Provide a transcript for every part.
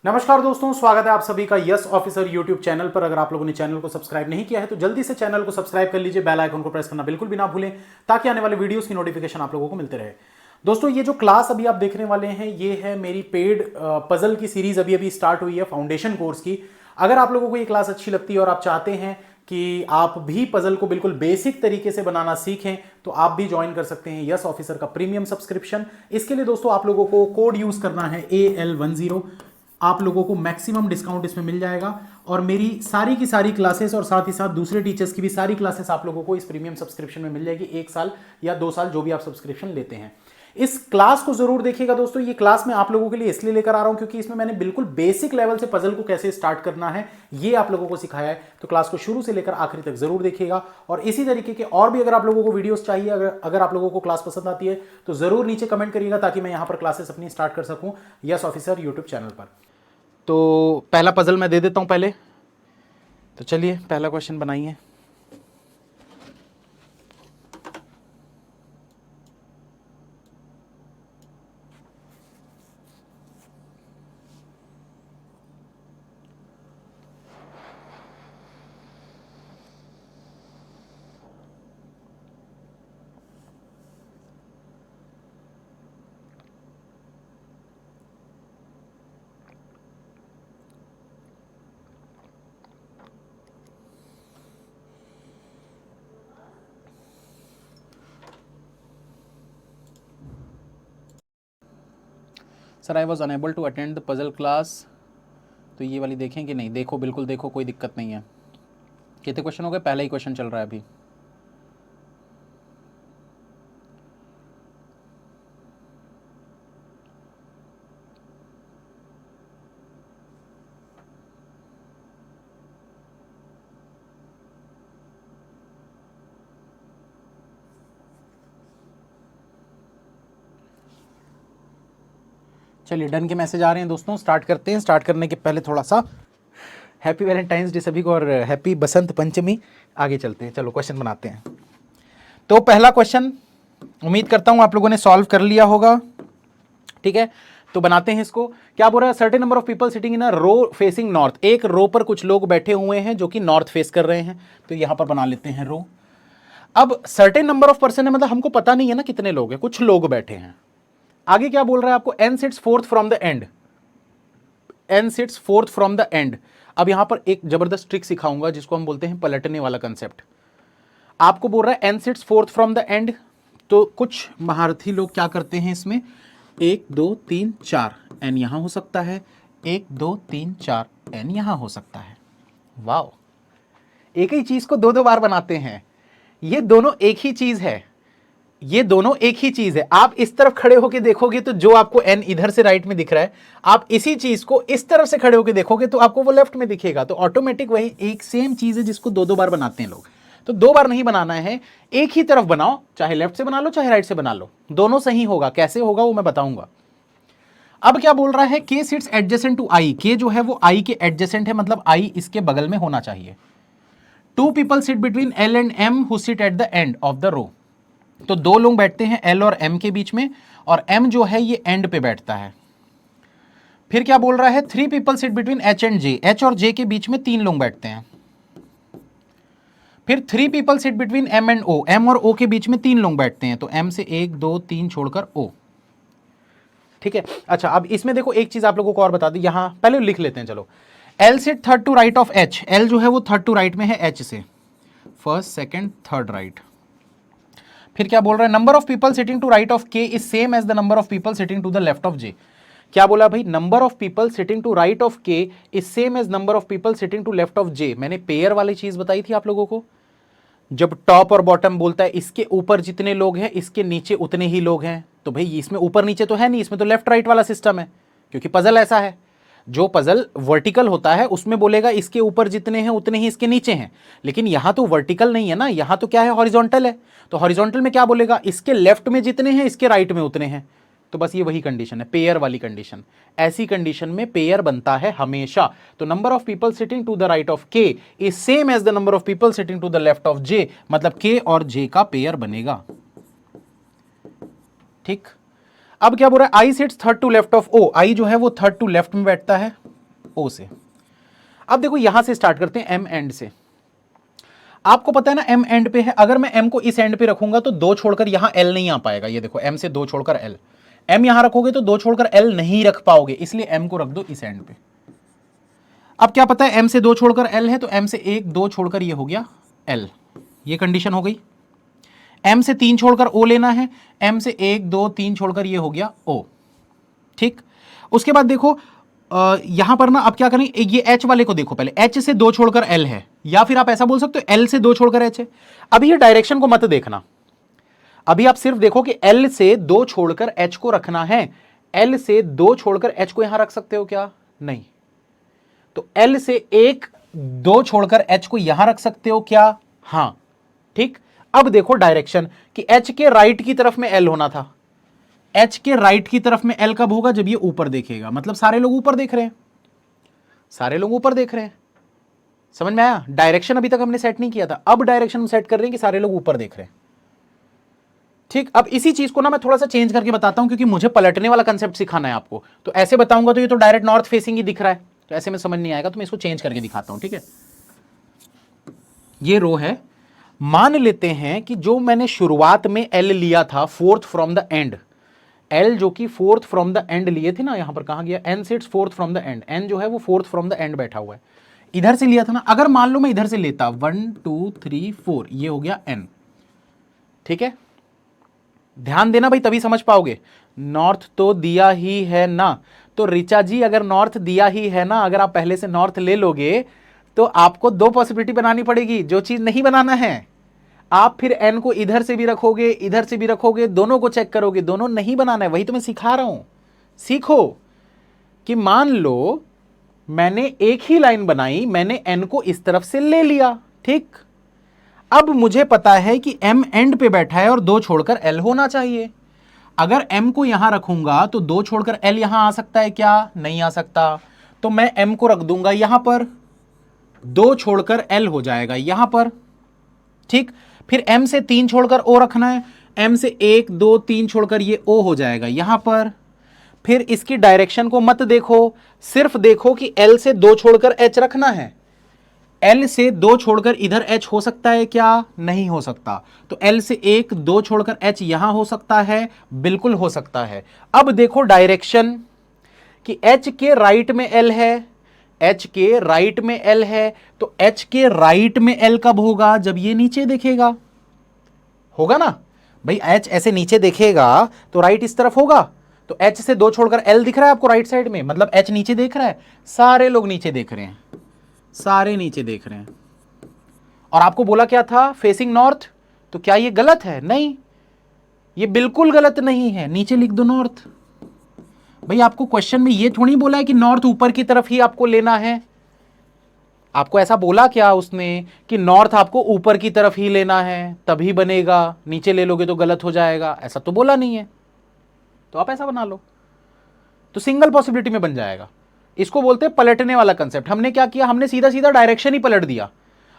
नमस्कार दोस्तों, स्वागत है आप सभी का यस ऑफिसर यूट्यूब चैनल पर। अगर आप लोगों ने चैनल को सब्सक्राइब नहीं किया है तो जल्दी से चैनल को सब्सक्राइब कर लीजिए, बेल आइकन को प्रेस करना बिल्कुल भी ना भूलें ताकि आने वाले वीडियोस की नोटिफिकेशन आप लोगों को मिलते रहे। दोस्तों, ये जो क्लास अभी आप देखने वाले हैं ये है मेरी पेड पजल की सीरीज अभी अभी स्टार्ट हुई है फाउंडेशन कोर्स की। अगर आप लोगों को ये क्लास अच्छी लगती है और आप चाहते हैं कि आप भी पजल को बिल्कुल बेसिक तरीके से बनाना सीखें तो आप भी ज्वाइन कर सकते हैं यस ऑफिसर का प्रीमियम सब्सक्रिप्शन। इसके लिए दोस्तों आप लोगों को कोड यूज करना है AL10। आप लोगों को मैक्सिमम डिस्काउंट इसमें मिल जाएगा और मेरी सारी की सारी क्लासेस और साथ ही साथ दूसरे टीचर्स की भी सारी क्लासेस आप लोगों को इस प्रीमियम सब्सक्रिप्शन में मिल जाएगी, 1 साल या 2 साल जो भी आप सब्सक्रिप्शन लेते हैं। इस क्लास को जरूर देखिएगा दोस्तों। ये क्लास मैं आप लोगों के लिए इसलिए लेकर आ रहा हूं क्योंकि इसमें मैंने बिल्कुल बेसिक लेवल से पजल को कैसे स्टार्ट करना है ये आप लोगों को सिखाया है। तो क्लास को शुरू से लेकर आखिरी तक जरूर देखिएगा और इसी तरीके के और भी अगर आप लोगों को वीडियोस चाहिए, अगर आप लोगों को क्लास पसंद आती है तो जरूर नीचे कमेंट करिएगा ताकि मैं यहां पर क्लासेस अपनी स्टार्ट कर सकूं यस ऑफिसर यूट्यूब चैनल पर। तो पहला पजल मैं दे देता हूं पहले। तो चलिए पहला क्वेश्चन बनाइए। Sir I was unable to attend the puzzle class. तो ये वाली देखें कि नहीं? देखो, बिल्कुल देखो, कोई दिक्कत नहीं है। कितने क्वेश्चन हो गए? पहला ही क्वेश्चन चल रहा है अभी। चलिए डन के मैसेज आ रहे हैं दोस्तों। स्टार्ट करते हैं। स्टार्ट करने के पहले थोड़ा सा हैप्पी वैलेंटाइंस डे सभी को और हैप्पी बसंत पंचमी। आगे चलते हैं, चलो क्वेश्चन बनाते हैं। तो पहला क्वेश्चन उम्मीद करता हूं आप लोगों ने सॉल्व कर लिया होगा, ठीक है? तो बनाते हैं इसको। क्या बोल रहा है? Certain number of people sitting in a row facing north. एक रो पर कुछ लोग बैठे हुए हैं जो कि नॉर्थ फेस कर रहे हैं। तो यहां पर बना लेते हैं रो। अब सर्टेन नंबर ऑफ पर्सन है, मतलब हमको पता नहीं है ना कितने लोग हैं, कुछ लोग बैठे हैं। आगे क्या बोल रहा है आपको? N sits fourth from the end. N sits fourth from the end. अब यहां पर एक जबरदस्त ट्रिक सिखाऊंगा जिसको हम बोलते हैं पलटने वाला कंसेप्ट। आपको बोल रहा है N sits fourth from the end, तो कुछ महारथी लोग क्या करते हैं इसमें? 1 2 3 4 एन यहां हो सकता है, 1 2 3 4 एन यहां हो सकता है। वाओ, एक ही चीज को दो दो बार बनाते हैं। ये दोनों एक ही चीज है, ये दोनों एक ही चीज है। आप इस तरफ खड़े होकर देखोगे तो जो आपको एन इधर से राइट में दिख रहा है, आप इसी चीज को इस तरफ से खड़े होकर देखोगे तो आपको वो लेफ्ट में दिखेगा। तो ऑटोमेटिक वही एक सेम चीज है जिसको दो दो बार बनाते हैं लोग। तो 2 बार नहीं बनाना है, एक ही तरफ बनाओ, चाहे लेफ्ट से बना लो चाहे राइट से बना लो, दोनों सही होगा। कैसे होगा वो मैं बताऊंगा। अब क्या बोल रहा है? के सिट्स एडजेसेंट टू आई। के जो है वो आई के एडजेसेंट है, मतलब आई इसके बगल में होना चाहिए। 2 people sit between L and M who sit at the end of the row. तो 2 लोग बैठते हैं एल और एम के बीच में, और एम जो है ये एंड पे बैठता है। फिर क्या बोल रहा है? 3 people sit between H and J. H और जे के बीच में 3 लोग बैठते हैं। फिर 3 people sit between M and O. M और ओ के बीच में 3 लोग बैठते हैं, तो एम से 1 2 3 छोड़कर ओ, ठीक है? अच्छा, अब इसमें देखो एक चीज आप लोगों को और बता दी, यहां पहले लिख लेते हैं। चलो, L sit third to right of H. L जो है वो थर्ड टू राइट में है एच से, फर्स्ट सेकंड थर्ड राइट। फिर क्या बोल रहा है? Number of people sitting to right of K is same as the number of people sitting to the left of J. क्या बोला भाई? Number of people sitting to right of K is same as number of people sitting to left of J. मैंने pair वाली चीज बताई थी आप लोगों को। जब टॉप और बॉटम बोलता है इसके ऊपर जितने लोग हैं इसके नीचे उतने ही लोग हैं, तो भाई इसमें ऊपर नीचे तो है नहीं, इसमें तो लेफ्ट राइट वाला सिस्टम है, क्योंकि पजल ऐसा है। जो पजल वर्टिकल होता है उसमें बोलेगा इसके ऊपर जितने हैं उतने ही इसके नीचे हैं, लेकिन यहां तो वर्टिकल नहीं है ना, यहां तो क्या है? हॉरिजॉन्टल है। तो हॉरिजॉन्टल में क्या बोलेगा? इसके लेफ्ट में जितने हैं इसके राइट में उतने हैं। तो बस ये वही कंडीशन है, पेयर वाली कंडीशन। ऐसी कंडीशन में पेयर बनता है हमेशा। तो number of people sitting to the right of K is same as the number of people sitting to the left of J, मतलब के और जे का पेयर बनेगा, ठीक? अब क्या बोल रहा है? I sits third to left of O. I जो है वो थर्ड टू लेफ्ट में बैठता है, ओ से। अब देखो यहां से स्टार्ट करते हैं एम एंड से। आपको पता है ना एम एंड पे है, अगर मैं एम को इस एंड पे रखूंगा तो दो छोड़कर यहां एल नहीं आ पाएगा। ये देखो एम से दो छोड़कर एल, एम यहां रखोगे तो दो छोड़कर एल नहीं रख पाओगे, इसलिए एम को रख दो इस एंड पे। अब क्या पता है एम से दो छोड़कर एल है, तो एम से एक दो छोड़कर ये हो गया एल, ये कंडीशन हो गई। एम से तीन छोड़कर ओ लेना है, एम से एक दो तीन छोड़कर ये हो गया ओ। ठीक, उसके बाद देखो यहां पर ना अब क्या करें, ये एच वाले को देखो पहले, एच से दो छोड़कर एल है, या फिर आप ऐसा बोल सकते हो एल से दो छोड़कर एच है। अभी ये डायरेक्शन को मत देखना, अभी आप सिर्फ देखो कि एल से दो छोड़कर एच को रखना है। एल से दो छोड़कर एच को यहां रख सकते हो क्या? नहीं। तो एल से एक दो छोड़कर एच को यहां रख सकते हो क्या? हां। ठीक, अब देखो डायरेक्शन कि एच के राइट की तरफ में एल होना था, एच के राइट की तरफ में एल कब होगा? जब ये ऊपर देखेगा, मतलब सारे लोग ऊपर देख रहे हैं, सारे लोग ऊपर देख रहे हैं। समझ में आया? डायरेक्शन अभी तक हमने सेट नहीं किया था, अब डायरेक्शन हम सेट कर रहे हैं कि सारे लोग ऊपर देख रहे हैं। ठीक, अब इसी चीज को ना मैं थोड़ा सा चेंज करके बताता हूं, क्योंकि मुझे पलटने वाला कंसेप्ट सिखाना है आपको। तो ऐसे बताऊंगा तो ये तो डायरेक्ट नॉर्थ फेसिंग ही दिख रहा है, तो ऐसे में समझ नहीं आएगा, तो मैं इसको चेंज करके दिखाता हूं। ठीक है, ये रो है, मान लेते हैं कि जो मैंने शुरुआत में एल लिया था fourth from the and, L जो कि फोर्थ फ्रॉम द एंड लिए थे ना, यहां पर कहां गया? N sits fourth from the end, N जो है वो फोर्थ फ्रॉम द एंड बैठा हुआ है, इधर से लिया था ना। अगर मान लो मैं इधर से लेता 1 2 3 4, ये हो गया एन। ठीक है, ध्यान देना भाई, तभी समझ पाओगे। नॉर्थ तो दिया ही है ना, तो रिचा जी अगर नॉर्थ दिया ही है ना, अगर आप पहले से नॉर्थ ले लोगे तो आपको दो पॉसिबिलिटी बनानी पड़ेगी, जो चीज नहीं बनाना है आप फिर एन को इधर से भी रखोगे इधर से भी रखोगे, दोनों को चेक करोगे, दोनों नहीं बनाना है। वही तो मैं सिखा रहा हूं, सीखो कि मान लो मैंने एक ही लाइन बनाई, मैंने एन को इस तरफ से ले लिया। ठीक, अब मुझे पता है कि एम एंड पे बैठा है और दो छोड़कर एल होना चाहिए। अगर एम को यहां रखूंगा तो दो छोड़कर एल यहां आ सकता है क्या? नहीं आ सकता। तो मैं एम को रख दूंगा यहां पर, दो छोड़कर एल हो जाएगा यहां पर। ठीक, फिर एम से तीन छोड़कर ओ रखना है, एम से एक दो तीन छोड़कर ये ओ हो जाएगा यहां पर। फिर इसकी डायरेक्शन को मत देखो, सिर्फ देखो कि एल से दो छोड़कर एच रखना है। एल से दो छोड़कर इधर एच हो सकता है क्या? नहीं हो सकता। तो एल से एक दो छोड़कर एच यहां हो सकता है, बिल्कुल हो सकता है। अब देखो डायरेक्शन कि एच के राइट में एल है, एच के राइट में एल है, तो एच के राइट में एल कब होगा? जब ये नीचे देखेगा, होगा ना भाई। एच ऐसे नीचे देखेगा तो राइट इस तरफ होगा, तो एच से दो छोड़कर एल दिख रहा है आपको राइट साइड में, मतलब एच नीचे देख रहा है, सारे लोग नीचे देख रहे हैं, सारे नीचे देख रहे हैं। और आपको बोला क्या था? Facing north. तो क्या ये गलत है? नहीं, ये बिल्कुल गलत नहीं है। नीचे लिख दो नॉर्थ। भाई आपको क्वेश्चन में ये थोड़ी बोला है कि नॉर्थ ऊपर की तरफ ही आपको लेना है, आपको ऐसा बोला क्या उसने कि नॉर्थ आपको ऊपर की तरफ ही लेना है तभी बनेगा, नीचे ले लोगे तो गलत हो जाएगा? ऐसा तो बोला नहीं है, तो आप ऐसा बना लो तो सिंगल पॉसिबिलिटी में बन जाएगा। इसको बोलते हैं पलटने वाला कंसेप्ट। हमने क्या किया? हमने सीधा सीधा डायरेक्शन ही पलट दिया।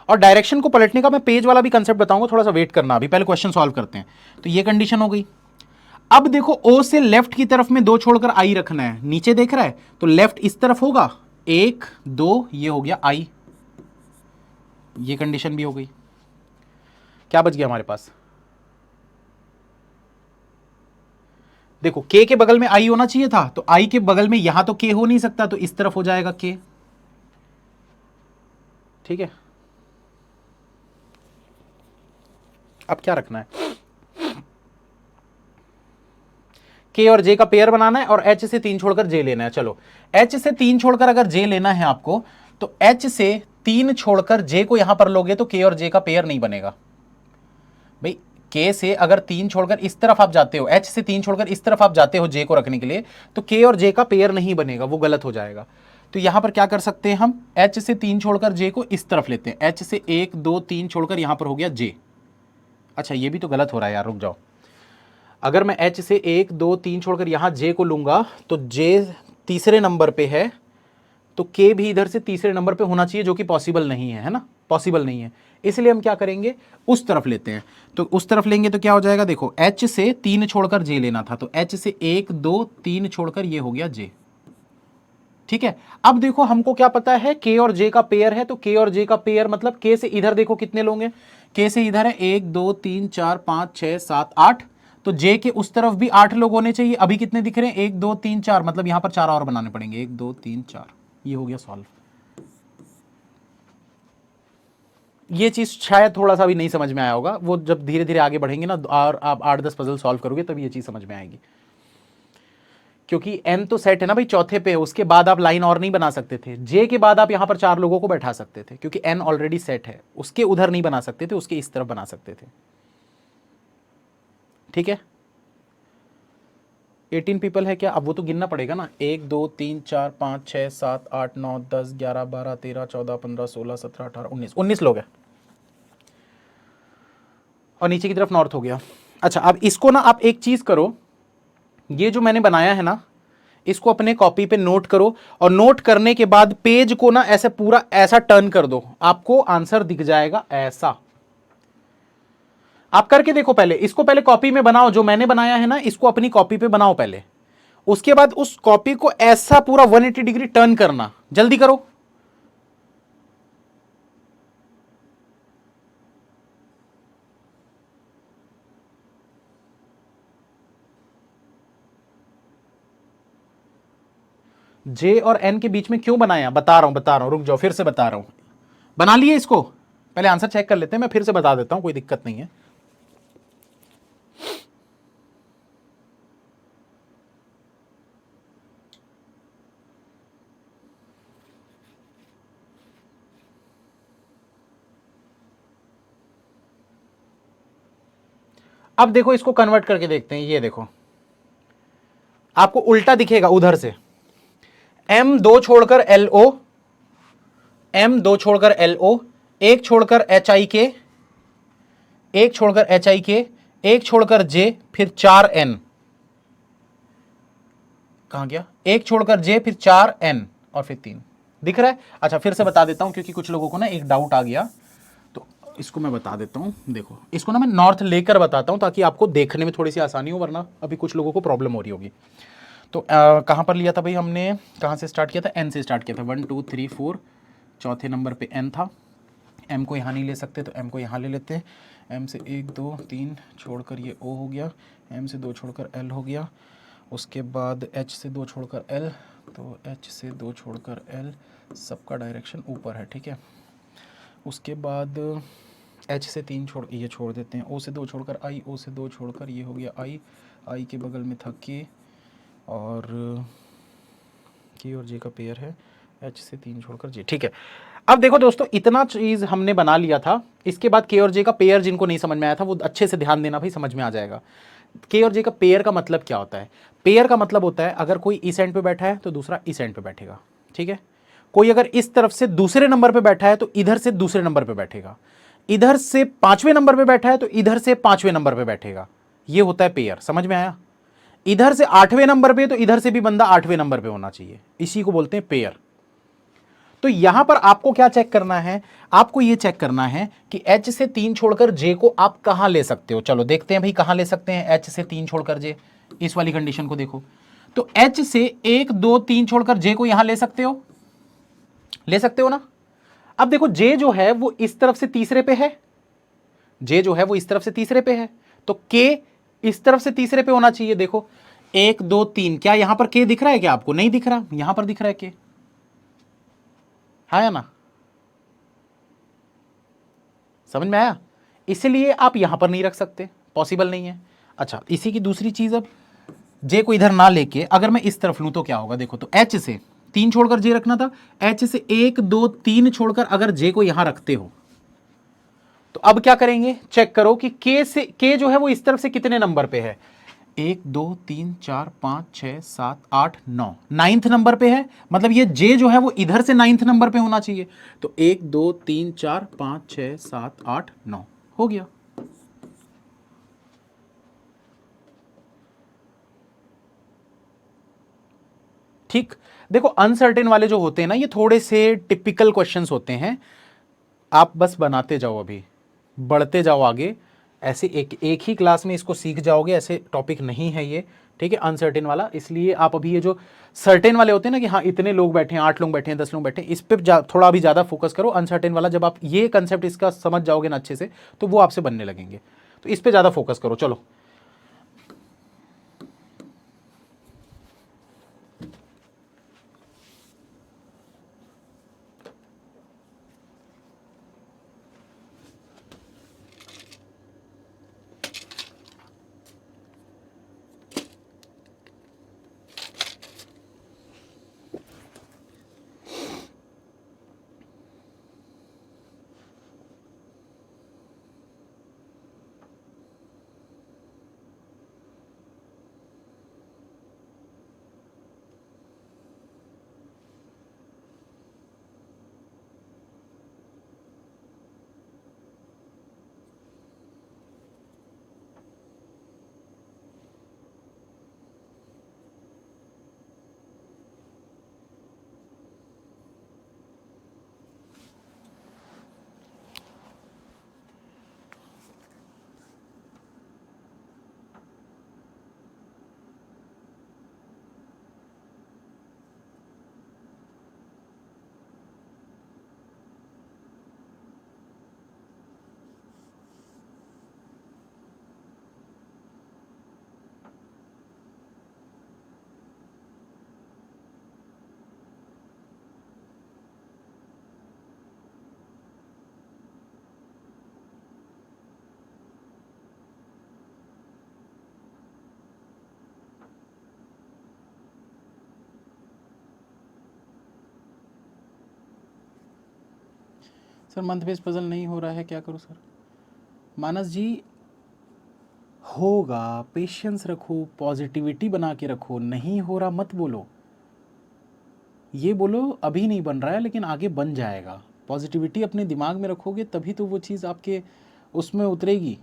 और डायरेक्शन को पलटने का मैं पेज वाला भी कंसेप्ट बताऊंगा, थोड़ा सा वेट करना, अभी पहले क्वेश्चन सॉल्व करते हैं। तो ये कंडीशन हो गई। अब देखो ओ से लेफ्ट की तरफ में दो छोड़कर आई रखना है, नीचे देख रहा है तो लेफ्ट इस तरफ होगा, एक दो ये हो गया आई, ये कंडीशन भी हो गई। क्या बच गया हमारे पास? देखो के के बगल में आई होना चाहिए था, तो आई के बगल में यहां तो के हो नहीं सकता, तो इस तरफ हो जाएगा के। ठीक है, अब क्या रखना है? के और जे का पेयर बनाना है और एच से तीन छोड़कर जे लेना है। चलो एच से तीन छोड़कर अगर जे लेना है आपको, तो एच से तीन छोड़कर जे को यहां पर लोगे तो के और जे का पेयर नहीं बनेगा। भाई के से अगर तीन छोड़कर इस तरफ आप जाते हो, एच से तीन छोड़कर इस तरफ आप जाते हो जे को रखने के लिए, तो के और जे का पेयर नहीं बनेगा, वो गलत हो जाएगा। तो यहां पर क्या कर सकते हैं हम? एच से तीन छोड़कर जे को इस तरफ लेते हैं, एच से एक दो तीन छोड़कर यहां पर हो गया जे। अच्छा ये भी तो गलत हो रहा है यार, रुक जाओ। अगर मैं एच से एक दो तीन छोड़कर यहां जे को लूंगा तो जे तीसरे नंबर पे है, तो के भी इधर से तीसरे नंबर पे होना चाहिए, जो कि पॉसिबल नहीं है, है ना? पॉसिबल नहीं है, इसलिए हम क्या करेंगे? उस तरफ लेते हैं। तो उस तरफ लेंगे तो क्या हो जाएगा? देखो एच से तीन छोड़कर जे लेना था, तो एच से एक दो तीन छोड़कर ये हो गया जे। ठीक है। अब देखो हमको क्या पता है, के और जे का पेयर है, तो के और जे का पेयर मतलब के से इधर देखो कितने लोग हैं, के से इधर है 1 2 3 4 5 6 7 8, तो जे के उस तरफ भी 8 लोग होने चाहिए। अभी कितने दिख रहे हैं, 1 2 3 4, मतलब यहां पर 4 और बनाने पड़ेंगे, 1 2 3 4, ये हो गया सॉल्व। ये चीज शायद थोड़ा सा भी नहीं समझ में आया होगा, वो जब धीरे धीरे आगे बढ़ेंगे ना और आप 8-10 पजल सॉल्व करोगे तब ये चीज समझ में आएगी, क्योंकि एन तो सेट है ना भाई, चौथे पे है, उसके बाद आप लाइन और नहीं बना सकते थे। जे के बाद आप यहां पर 4 लोगों को बैठा सकते थे, क्योंकि एन ऑलरेडी सेट है, उसके उधर नहीं बना सकते थे, उसके इस तरफ बना सकते थे। ठीक है, 18 पीपल है क्या, अब वो तो गिनना पड़ेगा ना, 1 2 3 4 5 6 7 8 9 10 11 12 13 14 15 16 17 18 19 लोग हैं, और नीचे की तरफ नॉर्थ हो गया। अच्छा, अब इसको ना आप एक चीज करो, ये जो मैंने बनाया है ना, इसको अपने कॉपी पे नोट करो, और नोट करने के बाद पेज को ना ऐसे पूरा ऐसा टर्न कर दो, आपको आंसर दिख जाएगा ऐसा। आप करके देखो, पहले इसको पहले कॉपी में बनाओ, जो मैंने बनाया है ना इसको अपनी कॉपी पे बनाओ पहले, उसके बाद उस कॉपी को ऐसा पूरा 180 डिग्री टर्न करना, जल्दी करो। जे और एन के बीच में क्यों बनाया, बता रहा हूं, रुक जाओ, फिर से बता रहा हूं। बना लिए इसको, पहले आंसर चेक कर लेते हैं, मैं फिर से बता देता हूं, कोई दिक्कत नहीं है। अब देखो इसको कन्वर्ट करके देखते हैं, ये देखो आपको उल्टा दिखेगा उधर से, एम 2 छोड़कर एल ओ, एम 2 छोड़कर एल ओ, एक छोड़कर एच आई के, एक छोड़कर एच आई के, एक छोड़कर जे, फिर 4 एन, कहां गया, एक छोड़कर जे, फिर 4 एन, और फिर 3 दिख रहा है। अच्छा फिर से बता देता हूं, क्योंकि कुछ लोगों को ना एक डाउट आ गया, तो इसको मैं बता देता हूं। देखो इसको ना मैं नॉर्थ लेकर बताता हूं, ताकि आपको देखने में थोड़ी सी आसानी हो, वरना अभी कुछ लोगों को प्रॉब्लम हो रही होगी। तो कहां पर लिया था भाई हमने, कहां से स्टार्ट किया था, एन से स्टार्ट किया था, 1 2 3 4, चौथे नंबर पे एन था। एम को यहाँ नहीं ले सकते, तो एम को यहाँ ले लेते हैं। एम से 1 2 3 छोड़कर ये ओ हो गया, एम से 2 छोड़कर एल हो गया, उसके बाद एच से 2 छोड़कर एल, तो एच से 2 छोड़कर एल, सबका डायरेक्शन ऊपर है, ठीक है। उसके बाद एच से 3 छोड़, ये छोड़ देते हैं, ओ से 2 छोड़कर आई, ओ से 2 छोड़कर ये हो गया आई, आई के बगल में था के, और के और जे का पेयर है, एच से 3 छोड़कर जे, ठीक है। अब देखो दोस्तों, इतना चीज हमने बना लिया था, इसके बाद के और जे का पेयर जिनको नहीं समझ में आया था वो अच्छे से ध्यान देना भाई, समझ में आ जाएगा। के और जे का पेयर का मतलब क्या होता है, पेयर का मतलब होता है अगर कोई इस एंड पे बैठा है तो दूसरा इस एंड पे बैठेगा, ठीक है। कोई अगर इस तरफ से दूसरे नंबर पे बैठा है तो इधर से दूसरे नंबर पे बैठेगा, इधर से 5वें नंबर पे बैठा है तो इधर से 5वें नंबर पे बैठेगा, ये होता है पेयर, समझ में आया। इधर से 8वें नंबर पे तो इधर से भी बंदा 8वें नंबर पे होना चाहिए, इसी को बोलते हैं पेयर। तो यहां पर आपको क्या चेक करना है, आपको यह चेक करना है कि एच से 3 छोड़कर जे को आप कहां ले सकते हो। चलो देखते हैं भाई कहां ले सकते हैं एच से 3 छोड़कर जे, इस वाली कंडीशन को देखो, तो एच से 1 2 3 छोड़कर जे को यहां ले सकते हो, ले सकते हो ना। अब देखो जे जो है वो इस तरफ से तीसरे पे है, जे जो है वो इस तरफ से तीसरे पे है, तो के इस तरफ से तीसरे पे होना चाहिए। देखो 1 2 3, क्या यहां पर के दिख रहा है, क्या आपको नहीं दिख रहा, यहां पर दिख रहा है के, है ना, समझ में आया। इसलिए आप यहां पर नहीं रख सकते, पॉसिबल नहीं है। अच्छा इसी की दूसरी चीज, अब जे को इधर ना लेके अगर मैं इस तरफ लूं तो क्या होगा, देखो तो एच से 3 छोड़कर जे रखना था, एच से 1 2 3 छोड़कर अगर जे को यहां रखते हो तो अब क्या करेंगे, चेक करो कि के से, के जो है वो इस तरफ से कितने नंबर पे है, 1 2 3 4 5 6 7 8 9, 9th नंबर पे है, मतलब ये जे जो है वो इधर से 9th नंबर पे होना चाहिए। तो 1 2 3 4 5 6 7 8 9 हो गया। ठीक, देखो अनसर्टेन वाले जो होते हैं ना, ये थोड़े से टिपिकल क्वेश्चंस होते हैं, आप बस बनाते जाओ, अभी बढ़ते जाओ आगे, ऐसे एक ही क्लास में इसको सीख जाओगे, ऐसे टॉपिक नहीं है ये, ठीक है, अनसर्टेन वाला। इसलिए आप अभी ये जो सर्टेन वाले होते हैं ना कि हाँ इतने लोग बैठे हैं, 8 लोग बैठे हैं, 10 लोग बैठे हैं, इस पर थोड़ा अभी ज़्यादा फोकस करो। अनसर्टेन वाला जब आप ये कंसेप्ट इसका समझ जाओगे ना अच्छे से, तो वो आपसे बनने लगेंगे, तो इस पर ज़्यादा फोकस करो। चलो सर मंथ बेस पजल नहीं हो रहा है, क्या करूँ सर? मानस जी होगा, पेशेंस रखो, पॉजिटिविटी बना के रखो। नहीं हो रहा मत बोलो, ये बोलो अभी नहीं बन रहा है लेकिन आगे बन जाएगा। पॉजिटिविटी अपने दिमाग में रखोगे तभी तो वो चीज़ आपके उसमें उतरेगी।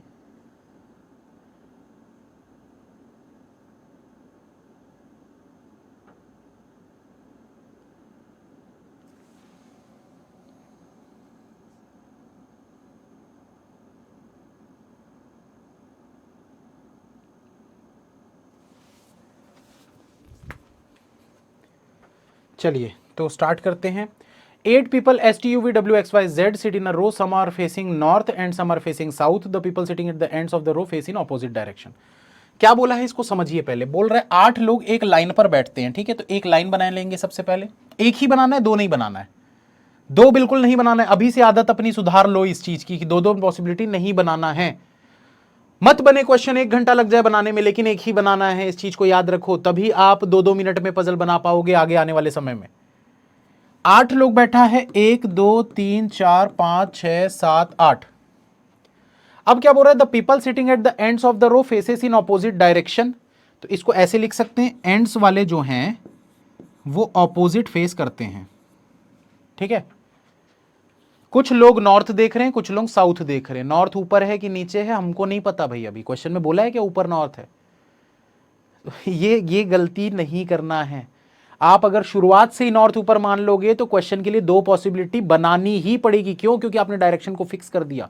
चलिए तो स्टार्ट करते हैं। 8 people STUVWXYZ sit in a row. Some are facing north and some are facing south. The people sitting at the ends of the row face in opposite direction. क्या बोला है इसको समझिए पहले। बोल रहा है 8 लोग एक लाइन पर बैठते हैं, ठीक है, तो एक लाइन बना लेंगे। सबसे पहले एक ही बनाना है, दो नहीं बनाना है, दो बिल्कुल नहीं बनाना है। अभी से आदत अपनी सुधार लो इस चीज की कि दो दो पॉसिबिलिटी नहीं बनाना है। मत बने क्वेश्चन 1 घंटा लग जाए बनाने में, लेकिन एक ही बनाना है। इस चीज को याद रखो, तभी आप 2-2 मिनट में पजल बना पाओगे आगे आने वाले समय में। 8 लोग बैठा है, 1 2 3 4 5 6 7 8। अब क्या बोल रहा है, the people sitting at the ends of the row faces in opposite direction. तो इसको ऐसे लिख सकते हैं, एंड्स वाले जो हैं वो ऑपोजिट फेस करते हैं, ठीक है। कुछ लोग नॉर्थ देख रहे हैं, कुछ लोग साउथ देख रहे हैं। नॉर्थ ऊपर है कि नीचे है हमको नहीं पता भाई, अभी क्वेश्चन में बोला है कि ऊपर नॉर्थ है। ये गलती नहीं करना है। आप अगर शुरुआत से ही नॉर्थ ऊपर मान लोगे तो क्वेश्चन के लिए 2 पॉसिबिलिटी बनानी ही पड़ेगी। क्यों? क्योंकि आपने डायरेक्शन को फिक्स कर दिया।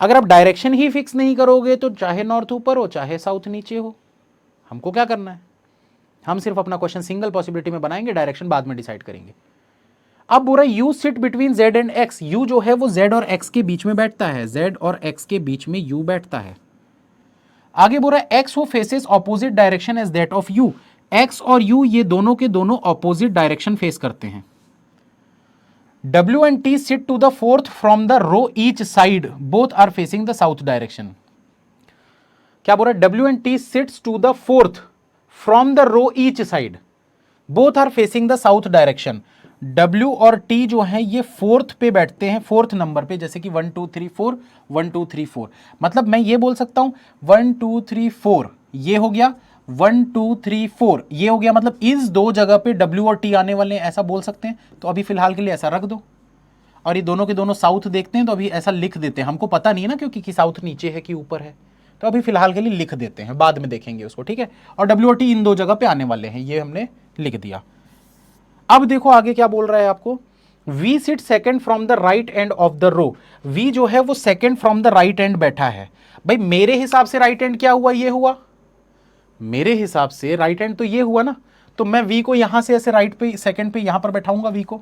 अगर आप डायरेक्शन ही फिक्स नहीं करोगे तो चाहे नॉर्थ ऊपर हो चाहे साउथ नीचे हो, हमको क्या करना है? हम सिर्फ अपना क्वेश्चन सिंगल पॉसिबिलिटी में बनाएंगे, डायरेक्शन बाद में डिसाइड करेंगे। अब बोल रहा है you sit between Z and x. You जो है वो जेड और एक्स के बीच में बैठता है, जेड और एक्स के बीच में यू बैठता है। आगे बोल रहा है एक्स वो faces opposite direction as that of U. X और यू ये दोनों के दोनों ऑपोजिट डायरेक्शन फेस करते हैं। W and T sit to the fourth from the row each side. Both are facing the south direction. क्या बोल रहा है? W and T sits to the fourth from the row each side. Both are facing the south direction. W और T जो है ये fourth पे बैठते हैं, फोर्थ नंबर पे, जैसे कि 1 2 3 4 1 2 3 4। मतलब मैं ये बोल सकता हूं 1 2 3 4 ये हो गया, 1 2 3 4 ये हो गया। मतलब इस दो जगह पे W और T आने वाले हैं, ऐसा बोल सकते हैं। तो अभी फिलहाल के लिए ऐसा रख दो। और ये दोनों के दोनों साउथ देखते हैं तो अभी ऐसा लिख देते हैं। हमको पता नहीं है ना क्योंकि कि साउथ नीचे है कि ऊपर है, तो अभी फिलहाल के लिए लिख देते हैं, बाद में देखेंगे उसको, ठीक है। और W और T इन दो जगह पे आने वाले हैं, ये हमने लिख दिया। अब देखो आगे क्या बोल रहा है आपको। V sit second from the right end of the row. V जो है वो second from the right end बैठा है। भाई मेरे हिसाब से राइट हैंड क्या हुआ, ये हुआ, मेरे हिसाब से राइट हैंड तो ये हुआ ना, तो मैं v को यहां से ऐसे राइट पे सेकंड पे यहां पर बैठाऊंगा v को।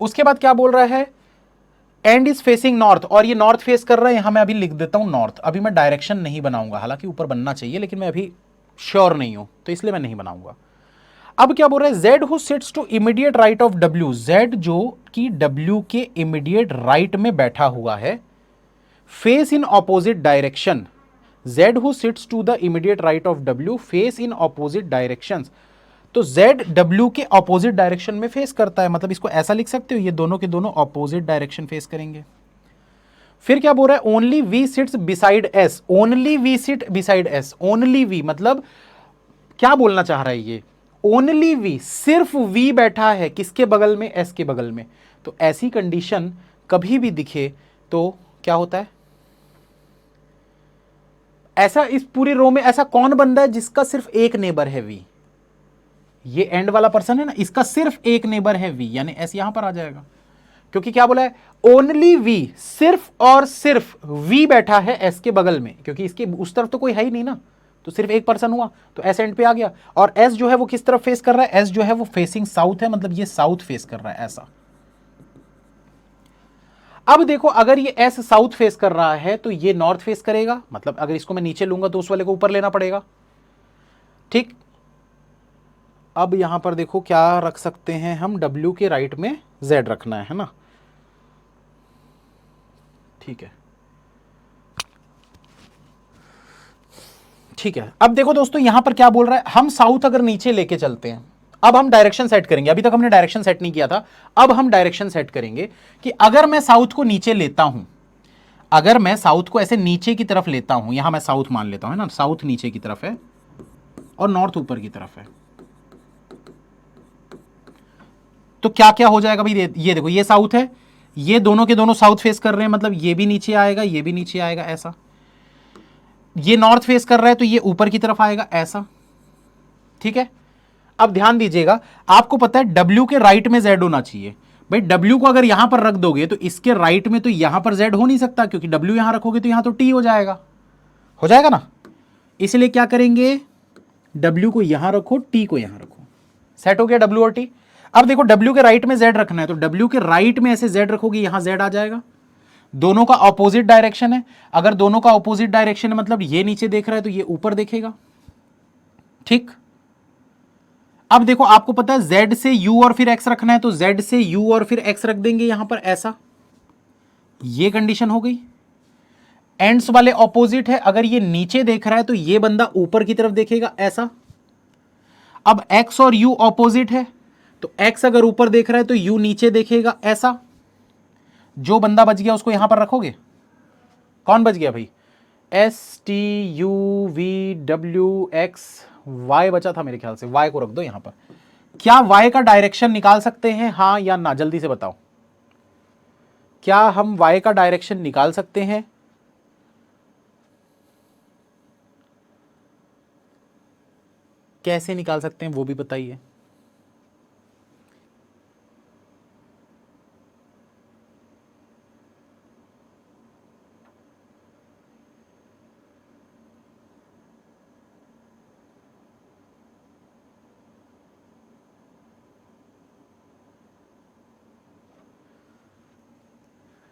उसके बाद क्या बोल रहा है, एंड इज फेसिंग नॉर्थ, और ये नॉर्थ फेस कर रहा है, यहां मैं अभी लिख देता हूं नॉर्थ। अभी मैं डायरेक्शन नहीं बनाऊंगा, हालांकि ऊपर बनना चाहिए लेकिन मैं अभी श्योर नहीं हूं तो इसलिए मैं नहीं बनाऊंगा। अब क्या बोल रहा है, Z who sits to immediate right of W, Z जो कि डब्ल्यू के इमीडिएट राइट में बैठा हुआ है, face in opposite direction, Z who sits to the immediate right of W face in opposite directions. तो Z W के opposite direction में फेस करता है, मतलब इसको ऐसा लिख सकते हो, ये दोनों के दोनों ऑपोजिट डायरेक्शन फेस करेंगे। फिर क्या बोल रहा है, only V sits beside S, only V sit beside S, only V मतलब क्या बोलना चाह रहा है ये, ओनली V, सिर्फ V बैठा है किसके बगल में, S के बगल में। तो ऐसी कंडीशन कभी भी दिखे तो क्या होता है, ऐसा इस पूरी रो में ऐसा कौन बंदा है जिसका सिर्फ एक नेबर है V, ये एंड वाला पर्सन है ना, इसका सिर्फ एक नेबर है V, यानी S यहां पर आ जाएगा, क्योंकि क्या बोला है, ओनली V, सिर्फ और सिर्फ V बैठा है S के बगल में, क्योंकि इसके उस तरफ तो कोई है ही नहीं ना, तो सिर्फ एक पर्सन हुआ, तो S एंड पे आ गया। और S जो है वो किस तरफ फेस कर रहा है, S जो है वो फेसिंग साउथ है, मतलब ये साउथ फेस कर रहा है ऐसा। अब देखो अगर ये S साउथ फेस कर रहा है तो ये नॉर्थ फेस करेगा, मतलब अगर इसको मैं नीचे लूंगा तो उस वाले को ऊपर लेना पड़ेगा, ठीक। अब यहां पर देखो क्या रख सकते हैं हम, W के राइट में Z रखना है ना, ठीक है, ठीक है। अब देखो दोस्तों यहां पर क्या बोल रहा है, हम साउथ अगर नीचे लेके चलते हैं, अब हम डायरेक्शन सेट करेंगे, अभी तक हमने डायरेक्शन सेट नहीं किया था, अब हम डायरेक्शन सेट करेंगे कि अगर मैं साउथ को नीचे लेता हूं, अगर मैं साउथ को ऐसे नीचे की तरफ लेता हूं, यहां मैं साउथ मान लेता हूं, है ना, साउथ नीचे की तरफ है और नॉर्थ ऊपर की तरफ है, तो क्या क्या हो जाएगा भाई, ये देखो ये साउथ है, ये दोनों के दोनों साउथ फेस कर रहे हैं, मतलब ये भी नीचे आएगा, ये भी नीचे आएगा ऐसा, ये नॉर्थ फेस कर रहा है तो ये ऊपर की तरफ आएगा ऐसा, ठीक है। अब ध्यान दीजिएगा, आपको पता है W के राइट में Z होना चाहिए, भाई W को अगर यहां पर रख दोगे तो इसके राइट में तो यहां पर Z हो नहीं सकता, क्योंकि W यहां रखोगे तो यहां तो T हो जाएगा ना, इसलिए क्या करेंगे, W को यहां रखो, T को यहां रखो, सेट हो गया W और T। अब देखो W के राइट में Z रखना है, तो W के राइट में ऐसे Z रखोगे, यहां Z आ जाएगा, दोनों का ऑपोजिट डायरेक्शन है, अगर दोनों का ऑपोजिट डायरेक्शन है मतलब ये नीचे देख रहा है तो ये ऊपर देखेगा, ठीक। अब देखो आपको पता है Z से U और फिर X रखना है, तो Z से U और फिर X रख देंगे यहां पर ऐसा, ये कंडीशन हो गई। एंड्स वाले ऑपोजिट है, अगर ये नीचे देख रहा है तो ये बंदा ऊपर की तरफ देखेगा ऐसा। अब X और U ऑपोजिट है, तो X अगर ऊपर देख रहा है तो U नीचे देखेगा ऐसा। जो बंदा बच गया उसको यहां पर रखोगे, कौन बच गया भाई, STUVWX, Y बचा था मेरे ख्याल से, Y को रख दो यहां पर। क्या Y का डायरेक्शन निकाल सकते हैं, हाँ या ना, जल्दी से बताओ, क्या हम Y का डायरेक्शन निकाल सकते हैं, कैसे निकाल सकते हैं वो भी बताइए।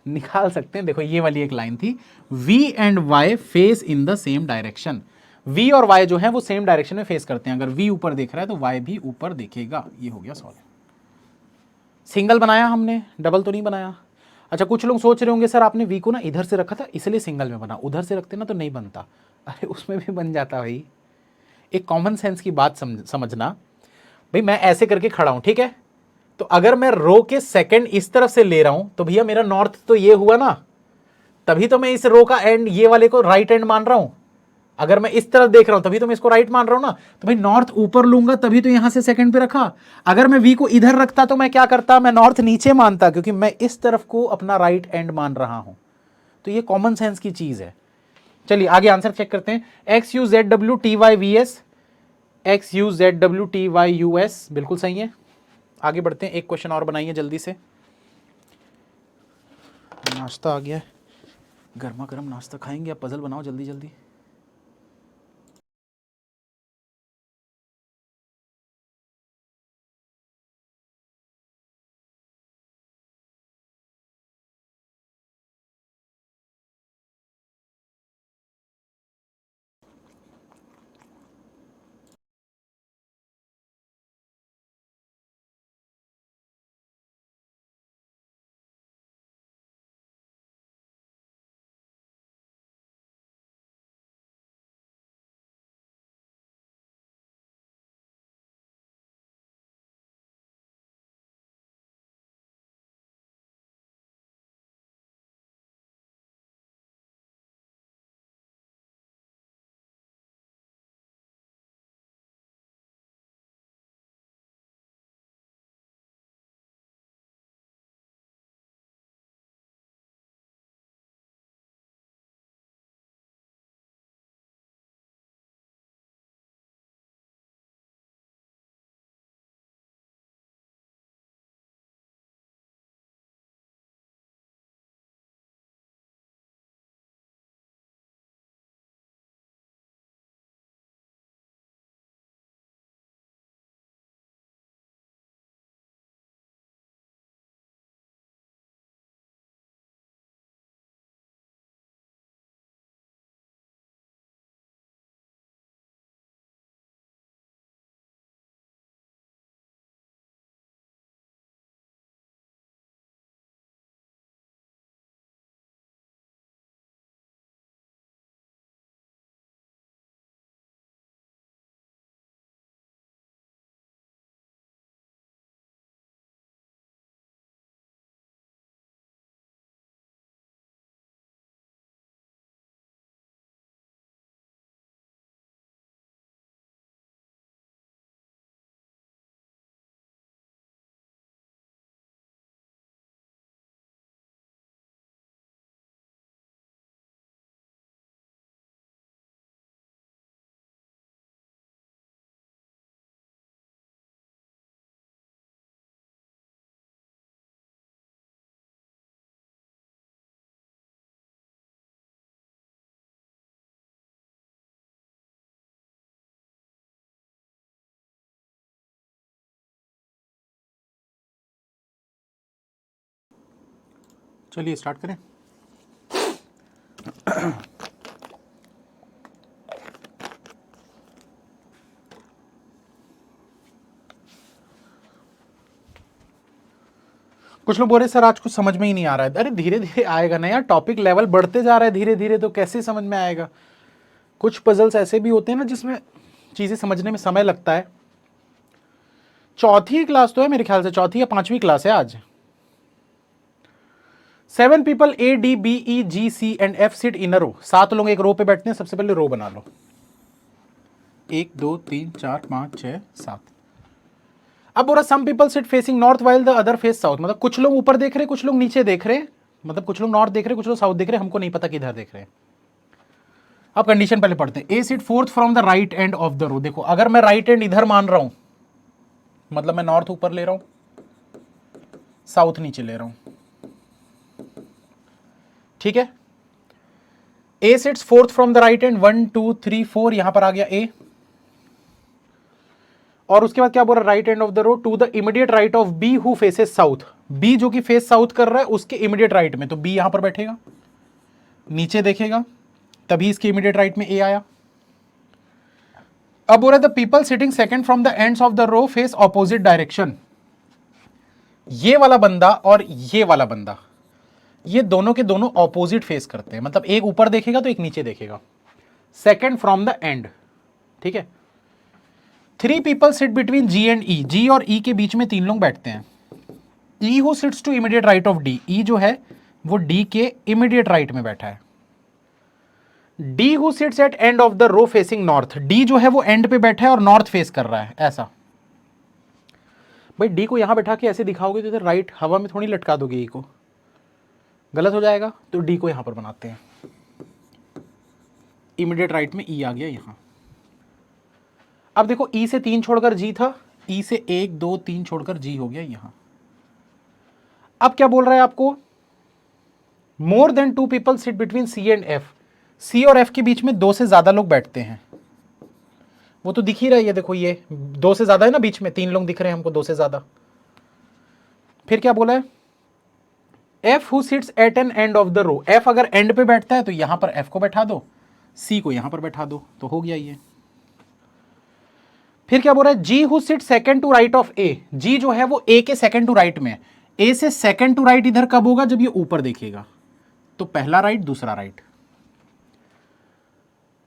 निकाल सकते हैं, देखो ये वाली एक लाइन थी, V and Y face in the same direction, V और Y जो है वो सेम डायरेक्शन में फेस करते हैं, अगर V ऊपर देख रहा है तो Y भी ऊपर देखेगा, ये हो गया सॉल्व। सिंगल बनाया हमने, डबल तो नहीं बनाया। अच्छा कुछ लोग सोच रहे होंगे सर आपने V को ना इधर से रखा था इसलिए सिंगल में बना, उधर से रखते ना तो नहीं बनता, अरे उसमें भी बन जाता भाई। एक कॉमन सेंस की बात समझना भाई, मैं ऐसे करके खड़ा हूं, ठीक है, तो अगर मैं रो के सेकंड इस तरफ से ले रहा हूं तो भैया मेरा नॉर्थ तो ये हुआ ना, तभी तो मैं इस रो का एंड ये वाले को राइट एंड मान रहा हूं। अगर मैं इस तरफ देख रहा हूं तभी तो मैं इसको राइट मान रहा हूं ना, तो भाई नॉर्थ ऊपर लूंगा तभी तो यहां से सेकंड पे रखा। अगर मैं V को इधर रखता तो मैं क्या करता, मैं नॉर्थ नीचे मानता, क्योंकि मैं इस तरफ को अपना राइट एंड मान रहा हूं। तो ये कॉमन सेंस की चीज है। चलिए आगे आंसर चेक करते हैं, XUZWTYVS, XUZWTYUS बिल्कुल सही है। आगे बढ़ते हैं, एक क्वेश्चन और बनाइए जल्दी से, नाश्ता आ गया है, गर्मा गर्म नाश्ता खाएंगे या पजल बनाओ जल्दी जल्दी। चलिए स्टार्ट करें। कुछ लोग बोल रहे सर आज कुछ समझ में ही नहीं आ रहा है। अरे धीरे धीरे आएगा ना यार, टॉपिक लेवल बढ़ते जा रहा है धीरे धीरे, तो कैसे समझ में आएगा। कुछ पजल्स ऐसे भी होते हैं ना जिसमें चीजें समझने में समय लगता है। चौथी क्लास तो है मेरे ख्याल से, चौथी या पांचवी क्लास है आज। 7 people A D B E G C and F sit in a row। 7 लोग एक रो पे बैठते हैं। सबसे पहले रो बना लो, 1 2 3 4 5 6 7। अब बोला some people sit facing north while the other face south. मतलब कुछ लोग ऊपर देख रहे, कुछ लोग नीचे देख रहे, मतलब कुछ लोग नॉर्थ देख रहे, कुछ लोग साउथ देख रहे, हमको नहीं पता किधर देख रहे हैं। अब कंडीशन पहले पढ़ते हैं। A sit fourth from the right end of the row. देखो अगर मैं राइट एंड इधर मान रहा हूं, मतलब मैं नॉर्थ ऊपर ले रहा हूं, साउथ नीचे ले रहा हूं, ठीक है। A sits fourth from the right end 1 2 3 4, यहां पर आ गया ए। और उसके बाद क्या बोल रहा है, right end of the row to the immediate right of B who faces south. B जो कि फेस साउथ कर रहा है उसके इमीडिएट राइट में, तो बी यहां पर बैठेगा, नीचे देखेगा, तभी इसके इमीडिएट राइट में ए आया। अब बोल रहा है the people sitting second from the ends of the row face opposite direction. ये वाला बंदा और ये वाला बंदा, ये दोनों के दोनों ऑपोजिट फेस करते हैं, मतलब एक ऊपर देखेगा तो एक नीचे देखेगा। सेकंड फ्रॉम द एंड, ठीक है। 3 people sit between G and E. G और ई के बीच में 3 लोग बैठते हैं। E who sits to immediate right of D. E जो है वो डी के इमीडिएट राइट में बैठा है। D who sits at end of the row facing north. D जो है वो एंड पे बैठा है और नॉर्थ फेस कर रहा है, ऐसा। भाई डी को यहां बैठा के ऐसे दिखाओगे तो इधर राइट हवा में थोड़ी लटका दोगे, ई को गलत हो जाएगा। तो डी को यहां पर बनाते हैं, इमीडिएट राइट में ई आ गया यहां। अब देखो ई से 3 छोड़कर जी था, ई से 1 2 3 छोड़कर जी हो गया यहां। अब क्या बोल रहा है आपको, more than 2 people sit between C and F, C और एफ के बीच में 2 से ज्यादा लोग बैठते हैं। वो तो दिख ही रहा है, ये देखो ये 2 से ज्यादा है ना, बीच में 3 लोग दिख रहे हैं हमको 2 से ज्यादा। फिर क्या बोला है, F who sits at an end of the row, F अगर एंड पे बैठता है तो यहां पर एफ को बैठा दो, सी को यहां पर बैठा दो, तो हो गया ये। फिर क्या बोल रहा है, G who sit second to right of A, G जो है वो ए के सेकंड टू राइट में है, ए से सेकंड टू राइट इधर कब होगा, जब ये ऊपर देखेगा, तो पहला राइट दूसरा राइट।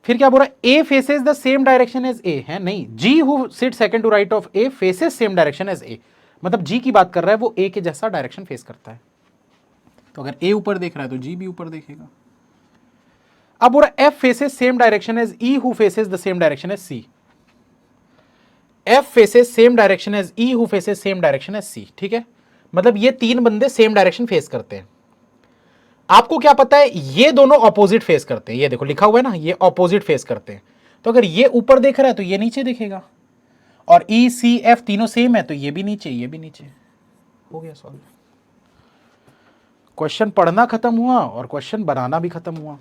फिर क्या बोल रहा है, A faces the same direction as A, है नहीं, G who sit second to right of A faces same direction as A, मतलब जी की बात कर रहा है, वो ए के जैसा डायरेक्शन फेस करता है। तो अगर ए ऊपर देख रहा है तो जी भी ऊपर देखेगा। अब बोल रहा है F faces same direction as E who faces the same direction as C, F faces same direction as E who faces same direction as C, ठीक है, मतलब ये 3 बंदे सेम डायरेक्शन फेस करते हैं। आपको क्या पता है, ये दोनों ऑपोजिट फेस करते हैं, ये देखो लिखा हुआ है ना, ये ऑपोजिट फेस करते हैं, तो अगर ये ऊपर देख रहा है तो ये नीचे देखेगा, और ई सी एफ तीनों सेम है तो ये भी नीचे ये भी नीचे, हो गया सॉल्व। क्वेश्चन पढ़ना खत्म हुआ और क्वेश्चन बनाना भी खत्म हुआ।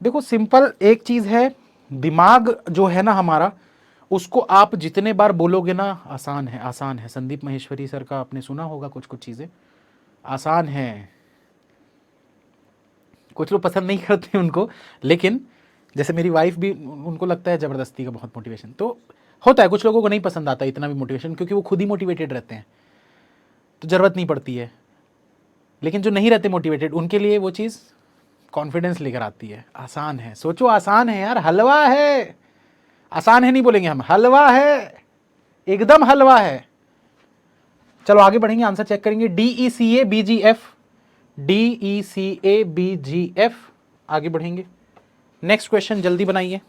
देखो सिंपल एक चीज है, दिमाग जो है ना हमारा, उसको आप जितने बार बोलोगे ना, आसान है आसान है, संदीप महेश्वरी सर का आपने सुना होगा कुछ कुछ चीजें, आसान है। कुछ लोग पसंद नहीं करते उनको, लेकिन जैसे मेरी वाइफ भी, उनको लगता है ज़बरदस्ती का बहुत मोटिवेशन, तो होता है, कुछ लोगों को नहीं पसंद आता इतना भी मोटिवेशन, क्योंकि वो खुद ही मोटिवेटेड रहते हैं तो ज़रूरत नहीं पड़ती है। लेकिन जो नहीं रहते मोटिवेटेड, उनके लिए वो चीज़ कॉन्फिडेंस लेकर आती है। आसान है, सोचो आसान है यार, हलवा है, आसान है नहीं बोलेंगे हम, हलवा है, एकदम हलवा है। चलो आगे बढ़ेंगे, आंसर चेक करेंगे, D E C A B G F, D E C A B G F, आगे बढ़ेंगे। नेक्स्ट क्वेश्चन जल्दी बनाइए।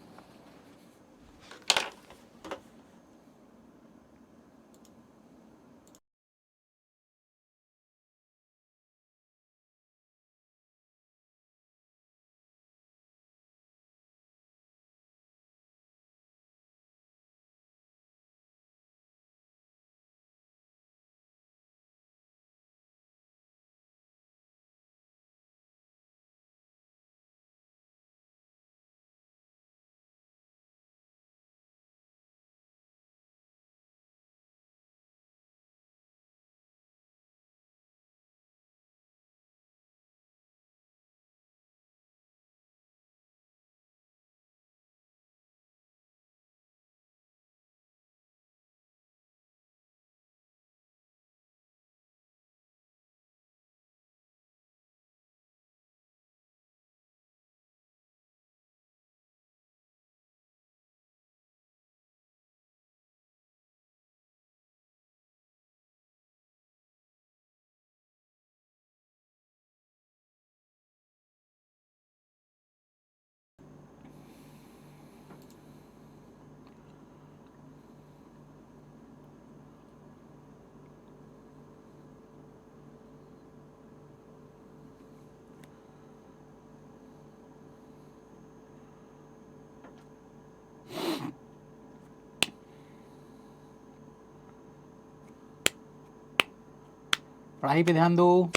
पढ़ाई पे ध्यान दो।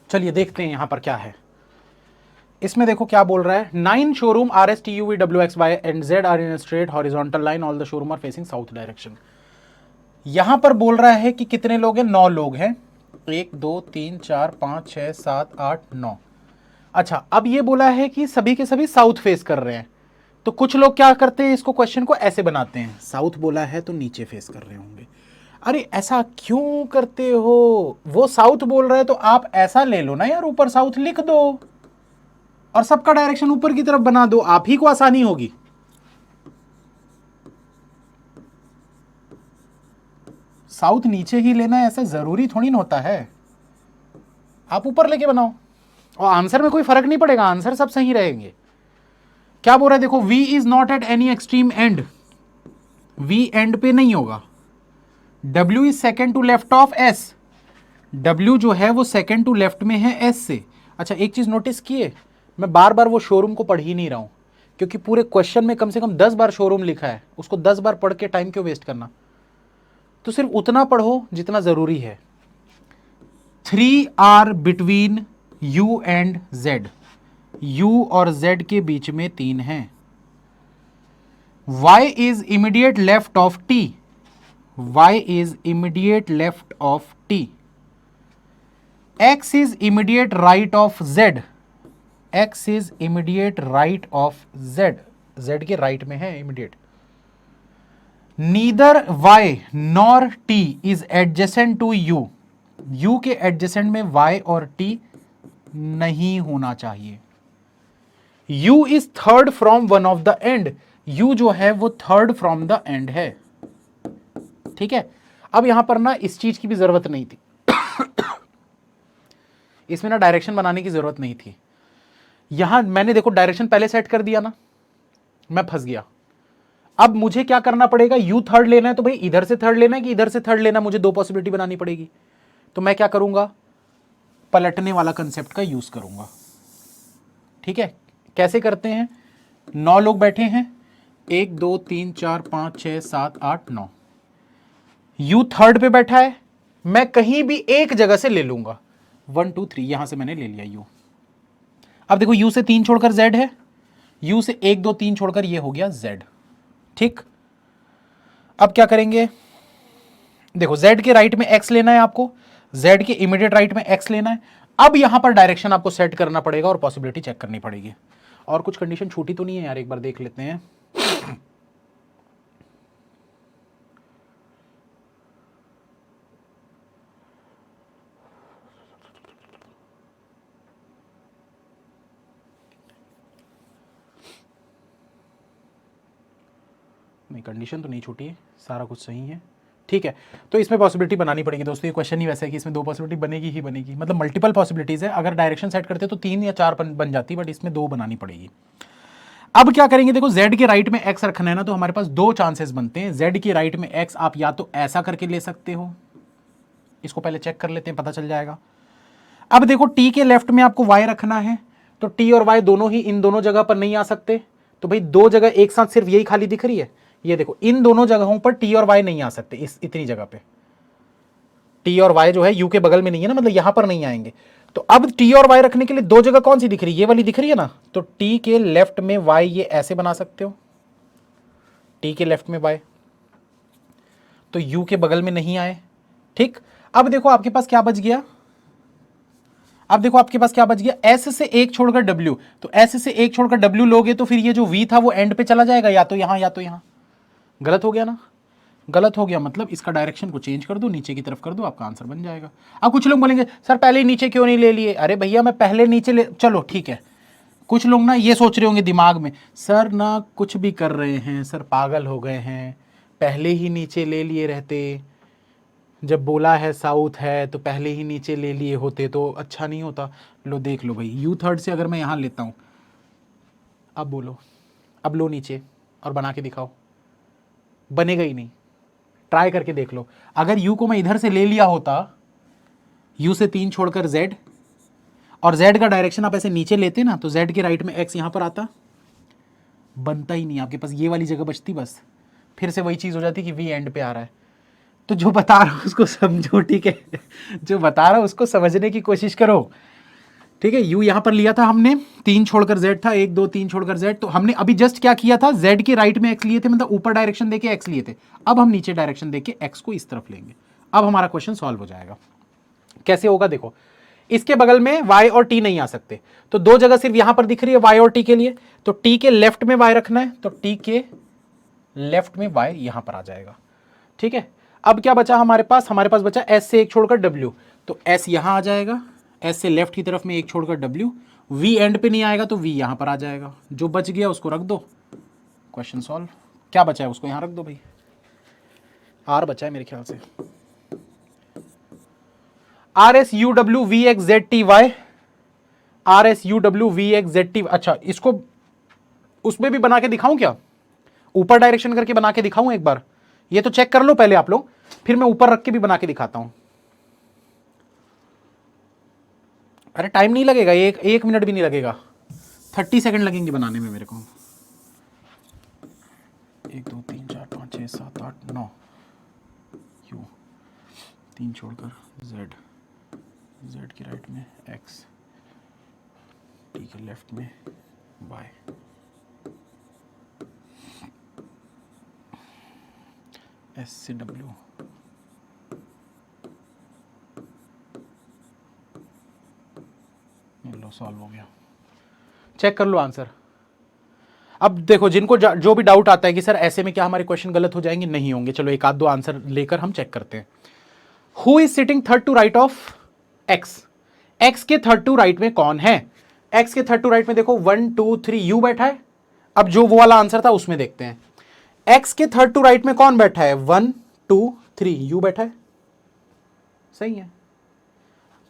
चलिए देखते हैं यहां पर क्या है। इसमें देखो क्या बोल रहा है, 9 showroom R S T U V W X Y and Z are in straight horizontal line, all the showroom are facing south direction. यहां पर बोल रहा है कि कितने लोग हैं, 9 लोग हैं, 1 2 3 4 5 6 7 8 9। अच्छा, अब ये बोला है कि सभी के सभी साउथ फेस कर रहे हैं, तो कुछ लोग क्या करते हैं, इसको क्वेश्चन को ऐसे बनाते हैं, साउथ बोला है तो नीचे फेस कर रहे होंगे। अरे ऐसा क्यों करते हो, वो साउथ बोल रहा है तो आप ऐसा ले लो ना यार, ऊपर साउथ लिख दो और सबका डायरेक्शन ऊपर की तरफ बना दो, आप ही को आसानी होगी। साउथ नीचे ही लेना ऐसा जरूरी थोड़ी ना होता है। आप ऊपर लेके बनाओ और आंसर में कोई फर्क नहीं पड़ेगा, आंसर सब सही रहेंगे। क्या बोल रहा है देखो, v is not at any extreme end, v end पे नहीं होगा, w is second to left of s, w जो है वो सेकेंड टू लेफ्ट में है s से। अच्छा एक चीज नोटिस किए, मैं बार बार वो शोरूम को पढ़ ही नहीं रहा हूं, क्योंकि पूरे क्वेश्चन में कम से कम 10 बार शोरूम लिखा है, उसको 10 बार पढ़ के टाइम क्यों वेस्ट करना, तो सिर्फ उतना पढ़ो जितना जरूरी है। 3 are between u and z, u और z के बीच में 3 हैं। y is immediate left of t, y is immediate left of t, x is immediate right of z, x is immediate right of z, z के right में है immediate. Neither y nor t is adjacent to u, u के adjacent में y और t नहीं होना चाहिए। u is third from one of the end, u जो है वो थर्ड फ्रॉम द एंड है। ठीक है, अब यहां पर ना इस चीज की भी जरूरत नहीं थी इसमें ना डायरेक्शन बनाने की जरूरत नहीं थी। यहां मैंने देखो डायरेक्शन पहले सेट कर दिया ना, मैं फंस गया। अब मुझे क्या करना पड़ेगा, u थर्ड लेना है तो भाई इधर से थर्ड लेना है कि इधर से थर्ड लेना है, मुझे दो पॉसिबिलिटी बनानी पड़ेगी। तो मैं क्या करूंगा, पलटने वाला कंसेप्ट का यूज करूंगा। ठीक है, कैसे करते हैं, 9 लोग बैठे हैं, 1 2 3 4 5 6 7 8 9, u थर्ड पे बैठा है, मैं कहीं भी एक जगह से ले लूंगा, 1 2 3 यहां से मैंने ले लिया u। अब देखो u से 3 छोड़कर z है, u से 1 2 3 छोड़कर ये हो गया z। ठीक, अब क्या करेंगे, देखो z के राइट में x लेना है आपको, z के इमीडिएट राइट में x लेना है। अब यहां पर डायरेक्शन आपको सेट करना पड़ेगा और पॉसिबिलिटी चेक करनी पड़ेगी। और कुछ कंडीशन छूटी तो नहीं है यार, एक बार देख लेते हैं। नहीं, कंडीशन तो नहीं छूटी है, सारा कुछ सही है। ठीक है, तो इसमें पॉसिबिलिटी बनानी पड़ेगी दोस्तों। ये क्वेश्चन ही वैसा है कि इसमें 2 पॉसिबिलिटी बनेगी ही बनेगी, मतलब मल्टीपल पॉसिबिलिटीज है। अगर डायरेक्शन सेट करते तो 3 या 4 बन जाती, बट इसमें 2 बनानी पड़ेगी। अब क्या करेंगे, देखो z के राइट में x रखना है ना, तो हमारे पास 2 चांसेस बनते हैं। z के राइट में x आप या तो ऐसा करके ले सकते हो, इसको पहले चेक कर लेते हैं, पता चल जाएगा। अब देखो t के लेफ्ट में आपको y रखना है, तो t और y दोनों ही इन दोनों जगह पर नहीं आ सकते, तो भाई 2 जगह एक साथ सिर्फ यही खाली दिख रही है। ये देखो इन दोनों जगहों पर t और y नहीं आ सकते, इस इतनी जगह पे t और y जो है u के बगल में नहीं है ना, मतलब यहां पर नहीं आएंगे। तो अब t और y रखने के लिए 2 जगह कौन सी दिख रही है, ये वाली दिख रही है ना, तो t के लेफ्ट में y ये ऐसे बना सकते हो, t के लेफ्ट में y, तो u के बगल में नहीं आए। ठीक, अब देखो आपके पास क्या बच गया, अब देखो आपके पास क्या बच गया, s से 1 छोड़कर w, तो s से 1 छोड़कर w लोगे तो फिर ये जो v था वो एंड पे चला जाएगा, या तो यहां या तो यहां। गलत हो गया ना, गलत हो गया, मतलब इसका डायरेक्शन को चेंज कर दो, नीचे की तरफ कर दो, आपका आंसर बन जाएगा। अब कुछ लोग बोलेंगे सर पहले ही नीचे क्यों नहीं ले लिए, अरे भैया मैं पहले नीचे ले, चलो ठीक है। कुछ लोग ना ये सोच रहे होंगे दिमाग में, सर ना कुछ भी कर रहे हैं, सर पागल हो गए हैं, पहले ही नीचे ले लिए रहते, जब बोला है साउथ है तो पहले ही नीचे ले लिए होते तो अच्छा नहीं होता। लो देख लो भाई, यू थर्ड से अगर मैं यहाँ लेता हूँ, अब बोलो, अब लो नीचे और बना के दिखाओ, बनेगा ही नहीं। ट्राई करके देख लो, अगर u को मैं इधर से ले लिया होता, u से 3 छोड़कर z, और z का डायरेक्शन आप ऐसे नीचे लेते ना, तो z के राइट में x यहां पर आता, बनता ही नहीं, आपके पास ये वाली जगह बचती, बस फिर से वही चीज हो जाती कि v एंड पे आ रहा है। तो जो बता रहा हूं उसको समझो, ठीक है, जो बता रहा हूं उसको समझने की कोशिश करो। ठीक है, u यहां पर लिया था हमने, 3 छोड़कर z था, 1 2 3 छोड़कर z, तो हमने अभी जस्ट क्या किया था, z के राइट में x लिए थे, मतलब ऊपर डायरेक्शन देके x लिए थे। अब हम नीचे डायरेक्शन देके x को इस तरफ लेंगे, अब हमारा क्वेश्चन सॉल्व हो जाएगा। कैसे होगा देखो, इसके बगल में y और t नहीं आ सकते, तो 2 जगह सिर्फ यहां पर दिख रही है y और t के लिए, तो t के लेफ्ट में y रखना है, तो t के लेफ्ट में y यहां पर आ जाएगा। ठीक है, अब क्या बचा हमारे पास बचा s से 1 छोड़कर w, तो s यहां आ जाएगा, s से लेफ्ट की तरफ में 1 छोड़कर w, v एंड पे नहीं आएगा तो v यहां पर आ जाएगा। जो बच गया उसको रख दो, क्वेश्चन सॉल्व। क्या बचा है उसको यहां रख दो भाई, r बचा है मेरे ख्याल से, RSUWVXZTY, RSUWVXZTY। अच्छा, इसको उसमें भी बना के दिखाऊं क्या? ऊपर डायरेक्शन करके बना के दिखाऊं एक बार? ये तो चेक कर लो पहले आप लोग, फिर मैं ऊपर रख के भी बना के दिखाता हूं। अरे टाइम नहीं लगेगा, एक मिनट भी नहीं लगेगा, 30 सेकंड लगेंगे बनाने में मेरे को। 1 2 3 4 5 6 7 8 9, यू 3 छोड़कर जेड, जेड की राइट में एक्स, टी के लेफ्ट में वाई, एस से डब्ल्यू, लो सॉल्व हो गया। चेक कर लो आंसर। अब देखो, जिनको जो भी डाउट आता है कि सर ऐसे में क्या हमारे क्वेश्चन गलत हो जाएंगे, नहीं होंगे। चलो एक आध दो आंसर लेकर हम चेक करते हैं। Who is sitting third to right of X? X के थर्ड टू राइट में कौन है? एक्स के थर्ड टू राइट में देखो 1 2 3 यू बैठा है। अब जो वो वाला आंसर था उसमें देखते हैं, एक्स के थर्ड टू राइट में कौन बैठा है? 1 2 3 यू बैठा है। सही है।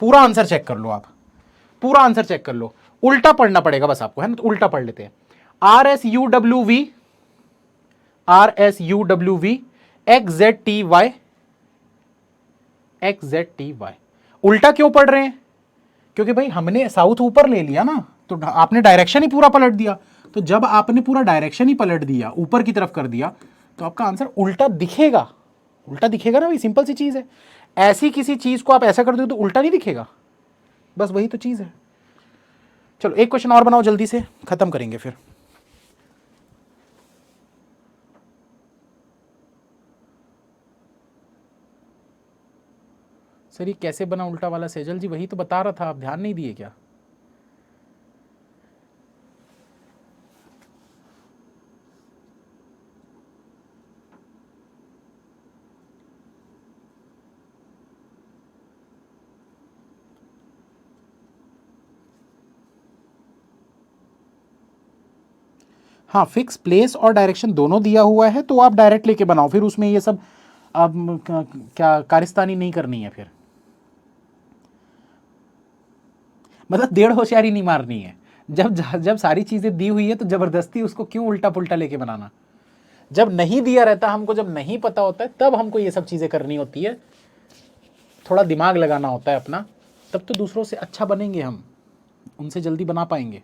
पूरा आंसर चेक कर लो, आप पूरा आंसर चेक कर लो। उल्टा पढ़ना पड़ेगा बस आपको, है ना? तो उल्टा पढ़ लेते हैं। RSUWV, RSUWV XZTY, XZTY। उल्टा क्यों पढ़ रहे हैं? क्योंकि भाई हमने साउथ ऊपर ले लिया ना, तो आपने डायरेक्शन ही पूरा पलट दिया। तो जब आपने पूरा डायरेक्शन ही पलट दिया, ऊपर की तरफ कर दिया, तो आपका आंसर उल्टा दिखेगा। उल्टा दिखेगा ना भाई, सिंपल सी चीज है। ऐसी किसी चीज को आप ऐसा कर दो तो उल्टा नहीं दिखेगा, बस वही तो चीज है। चलो एक क्वेश्चन और बनाओ, जल्दी से खत्म करेंगे फिर। सर ये कैसे बना उल्टा वाला? सेजल जी वही तो बता रहा था, आप ध्यान नहीं दिए क्या? हाँ, फिक्स प्लेस और डायरेक्शन दोनों दिया हुआ है, तो आप डायरेक्ट लेके बनाओ, फिर उसमें ये सब अब क्या कारिस्तानी नहीं करनी है फिर। मतलब 1.5 होशियारी नहीं मारनी है। जब जब सारी चीजें दी हुई है तो जबरदस्ती उसको क्यों उल्टा पुल्टा लेके बनाना? जब नहीं दिया रहता हमको, जब नहीं पता होता है, तब हमको ये सब चीजें करनी होती है। थोड़ा दिमाग लगाना होता है अपना, तब तो दूसरों से अच्छा बनेंगे हम, उनसे जल्दी बना पाएंगे।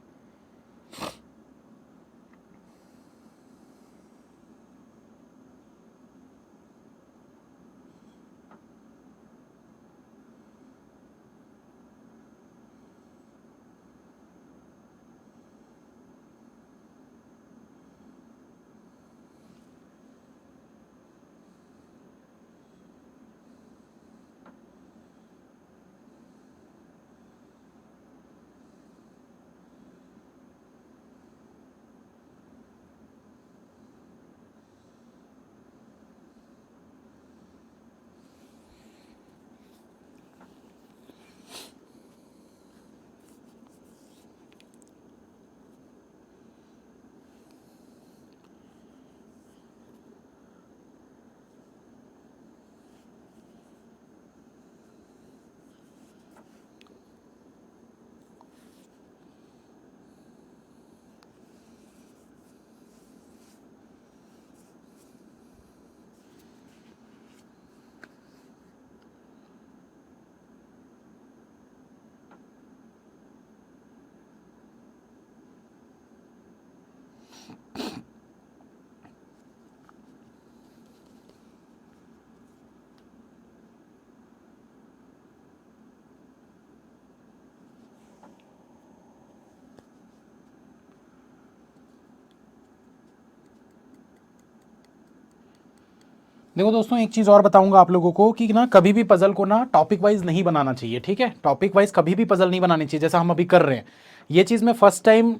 देखो दोस्तों, एक चीज़ और बताऊंगा आप लोगों को कि ना कभी भी पजल को ना टॉपिक वाइज नहीं बनाना चाहिए, ठीक है? टॉपिक वाइज कभी भी पजल नहीं बनानी चाहिए, जैसा हम अभी कर रहे हैं। ये चीज़ मैं फर्स्ट टाइम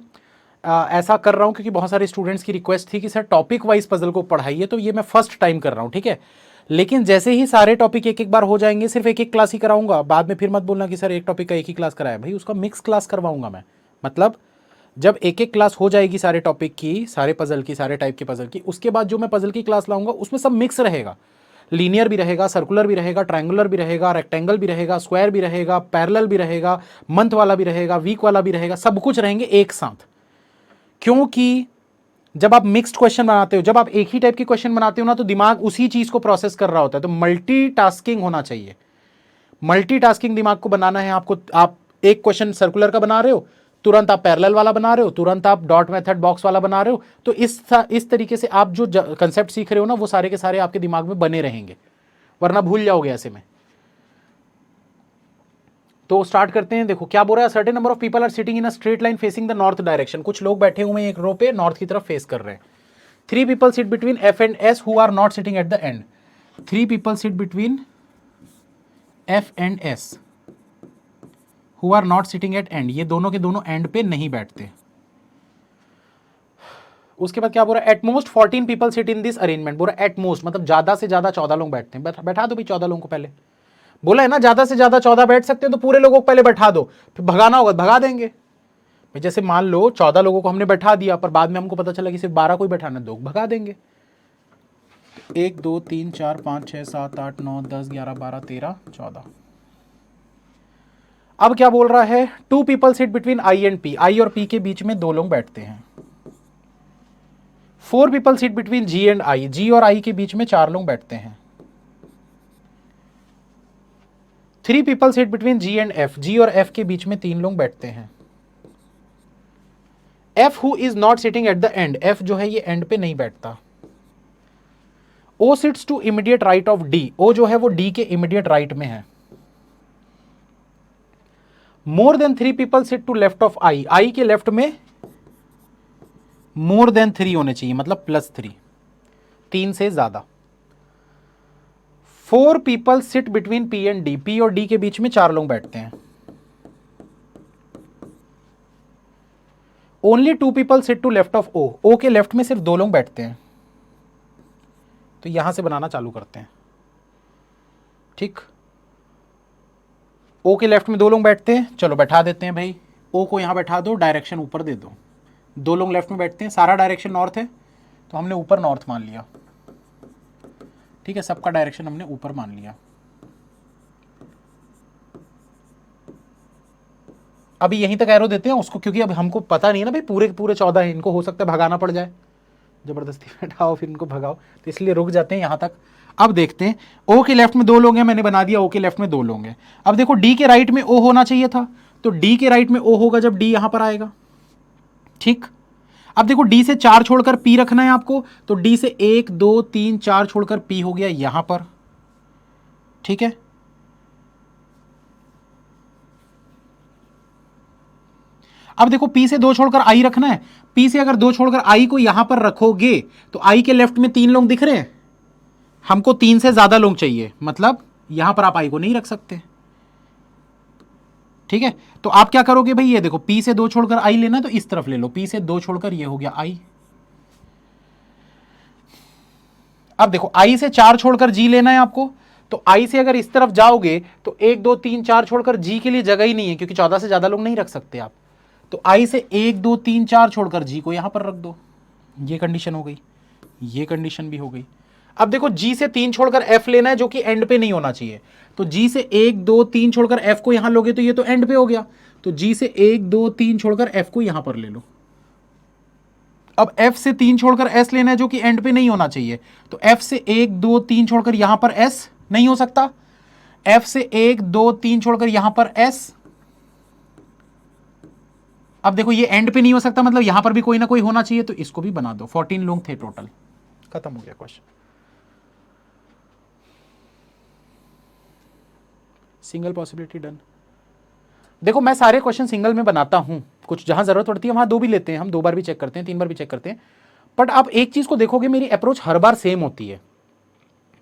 ऐसा कर रहा हूँ क्योंकि बहुत सारे स्टूडेंट्स की रिक्वेस्ट थी कि सर टॉपिक वाइज पजल को पढ़ाइए, तो ये मैं फर्स्ट टाइम कर रहा हूँ, ठीक है? लेकिन जैसे ही सारे टॉपिक एक एक बार हो जाएंगे, सिर्फ एक एक क्लास ही कराऊंगा, बाद में फिर मत बोलना कि सर एक टॉपिक का एक ही क्लास कराया। भाई उसका मिक्स क्लास करवाऊंगा मैं। मतलब जब एक एक क्लास हो जाएगी सारे टॉपिक की, सारे पजल की, सारे टाइप के पजल की, उसके बाद जो मैं पजल की क्लास लाऊंगा उसमें सब मिक्स रहेगा। लीनियर भी रहेगा, सर्कुलर भी रहेगा, ट्रायंगुलर भी रहेगा, रेक्टेंगल भी रहेगा, स्क्वायर भी रहेगा, पैरेलल भी रहेगा, मंथ वाला भी रहेगा, वीक वाला भी रहेगा, सब कुछ रहेंगे एक साथ। क्योंकि जब आप मिक्स्ड क्वेश्चन बनाते हो, जब आप एक ही टाइप के क्वेश्चन बनाते हो ना, तो दिमाग उसी चीज को प्रोसेस कर रहा होता है। तो मल्टीटास्किंग होना चाहिए, मल्टीटास्किंग दिमाग को बनाना है आपको। आप एक क्वेश्चन सर्कुलर का बना रहे हो, तुरंत आप पैरेलल वाला बना रहे हो, तुरंत आप डॉट मेथड बॉक्स वाला बना रहे हो। तो इस तरीके से आप जो कंसेप्ट सीख रहे हो ना, वो सारे के सारे आपके दिमाग में बने रहेंगे, वरना भूल जाओगे ऐसे में। तो स्टार्ट करते हैं। देखो क्या बोल रहा है, certain number of people are sitting in a straight line facing the north direction. कुछ लोग बैठे हुए हैं एक रो पे, नॉर्थ की तरफ फेस कर रहे हैं। 3 people sit between F and S who are not sitting at the end. 3 people sit between F and S who are not sitting at end. ये दोनों के दोनों एंड पे नहीं बैठते। उसके बाद क्या बोल रहा है, at most 14 people sit in this arrangement. बोल रहा है एट मोस्ट मतलब ज्यादा से ज्यादा 14 लोग बैठते हैं। बैठा दो भी 14 लोगों को पहले। बोला है ना ज्यादा से ज्यादा 14 बैठ सकते हैं, तो पूरे लोगों को पहले बैठा दो, फिर भगाना होगा भगा देंगे। जैसे मान लो 14 लोगों को हमने बैठा दिया, पर बाद में हमको पता चला कि सिर्फ 12 को ही बैठाना, दो भगा देंगे। 1 2 3 4 5 6 7 8 9 10 11 12 13 14। अब क्या बोल रहा है, 2 people sit between I and P. I और पी के बीच में 2 लोग बैठते हैं। 4 people sit between G and I. G और आई के बीच में 4 लोग बैठते हैं। 3 people sit between G and F. G और एफ के बीच में 3 लोग बैठते हैं। F who is not sitting at the end. F जो है ये एंड पे नहीं बैठता। O sits to immediate right of D। O जो है वो D के इमीडिएट राइट में है। More than 3 people sit to left of I। I के लेफ्ट में मोर देन 3 होने चाहिए, मतलब +3, 3 से ज्यादा। 4 people sit between P and D। P और D के बीच में 4 लोग बैठते हैं। Only 2 people sit to left of O। O के लेफ्ट में सिर्फ 2 लोग बैठते हैं। तो यहां से बनाना चालू करते हैं, ठीक। O के लेफ्ट में 2 लोग बैठते हैं, चलो बैठा देते हैं भाई। O को यहां बैठा दो, डायरेक्शन ऊपर दे दो। 2 लोग लेफ्ट में बैठते हैं, सारा डायरेक्शन नॉर्थ है, तो हमने ऊपर नॉर्थ मान लिया, ठीक है। सबका डायरेक्शन हमने ऊपर मान लिया। अभी यहीं तक एरो देते हैं उसको, क्योंकि अब हमको पता नहीं है ना भाई, पूरे पूरे 14 हैं, इनको हो सकता है भगाना पड़ जाए, जबरदस्ती बैठाओ फिर इनको भगाओ, तो इसलिए रुक जाते हैं यहां तक। अब देखते हैं, O के लेफ्ट में 2 लोग हैं, मैंने बना दिया O के लेफ्ट में 2 लोग हैं। अब देखो D के राइट में O होना चाहिए था, तो D के राइट में O होगा जब D यहां पर आएगा, ठीक। अब देखो D से 4 छोड़कर P रखना है आपको, तो D से 1 2 3 4 छोड़कर P हो गया यहां पर, ठीक है। अब देखो P से 2 छोड़कर I रखना है। P से अगर 2 छोड़कर I को यहां पर रखोगे, तो I के लेफ्ट में 3 लोग दिख रहे हैं, हमको 3 से ज्यादा लोग चाहिए, मतलब यहां पर आप I को नहीं रख सकते, ठीक है। तो आप क्या करोगे भाई, ये देखो P से 2 छोड़कर I लेना, तो इस तरफ ले लो, P से 2 छोड़कर ये हो गया I। अब देखो I से 4 छोड़कर G लेना है आपको, तो I से अगर इस तरफ जाओगे तो 1 2 3 4 छोड़कर G के लिए जगह ही नहीं है, क्योंकि 14 से ज्यादा लोग नहीं रख सकते आप। तो I से 1 2 3 4 छोड़कर G को यहां पर रख दो, ये कंडीशन हो गई, ये कंडीशन भी हो गई। अब देखो G से 3 छोड़कर F लेना है, जो कि एंड पे नहीं होना चाहिए, तो G से 1 2 3 छोड़कर F को यहां लोगे तो ये तो एंड पे हो गया, तो G से 1 2 3 छोड़कर F को यहां पर ले लो। अब F से 3 छोड़कर S लेना है, जो कि एंड पे नहीं होना चाहिए, तो F से 1 2 3 छोड़कर यहां पर S नहीं हो सकता, F से 1 2 3 छोड़कर यहां पर S। अब देखो ये एंड पे नहीं हो सकता, मतलब यहां पर भी कोई ना कोई होना चाहिए, तो इसको भी बना दो। 14 लोग थे टोटल, खत्म हो गया क्वेश्चन। Single possibility done. देखो मैं सारे क्वेश्चन सिंगल में बनाता हूं, कुछ जहां जरूरत पड़ती है वहां 2 भी लेते हैं हम, 2 बार भी चेक करते हैं, 3 बार भी चेक करते हैं। बट आप एक चीज को देखोगे, मेरी अप्रोच हर बार सेम होती है।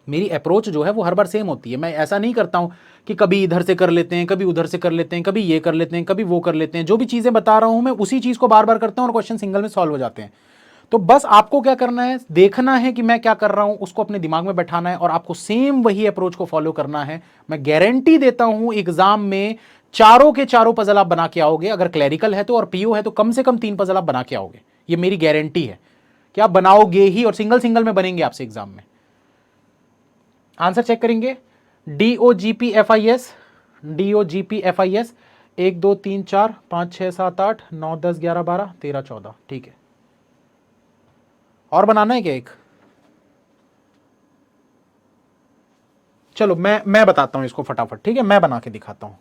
मेरी अप्रोच जो है वो हर बार सेम होती है। मैं ऐसा नहीं करता हूं कि कभी इधर से कर लेते हैं, कभी उधर से कर लेते हैं, कभी ये कर लेते हैं, कभी वो कर लेते हैं। जो भी चीजें बता रहा हूं मैं उसी चीज को बार बार करता हूं और क्वेश्चन सिंगल में सॉल्व हो जाते हैं। तो बस आपको क्या करना है, देखना है कि मैं क्या कर रहा हूं, उसको अपने दिमाग में बैठाना है और आपको सेम वही अप्रोच को फॉलो करना है। मैं गारंटी देता हूं एग्जाम में चारों के चारों पजल आप बना के आओगे। अगर क्लैरिकल है तो और पीओ है तो कम से कम 3 पजल आप बना के आओगे, ये मेरी गारंटी है कि आप बनाओगे ही, और सिंगल सिंगल में बनेंगे आपसे एग्जाम में। आंसर चेक करेंगे। DOGPFIS, DOGPFIS 1 2 3 4 5 6 7 8 9 10 11 12 13 14, ठीक है। और बनाना है क्या एक? चलो मैं बताता हूं इसको फटाफट, ठीक है, मैं बना के दिखाता हूं।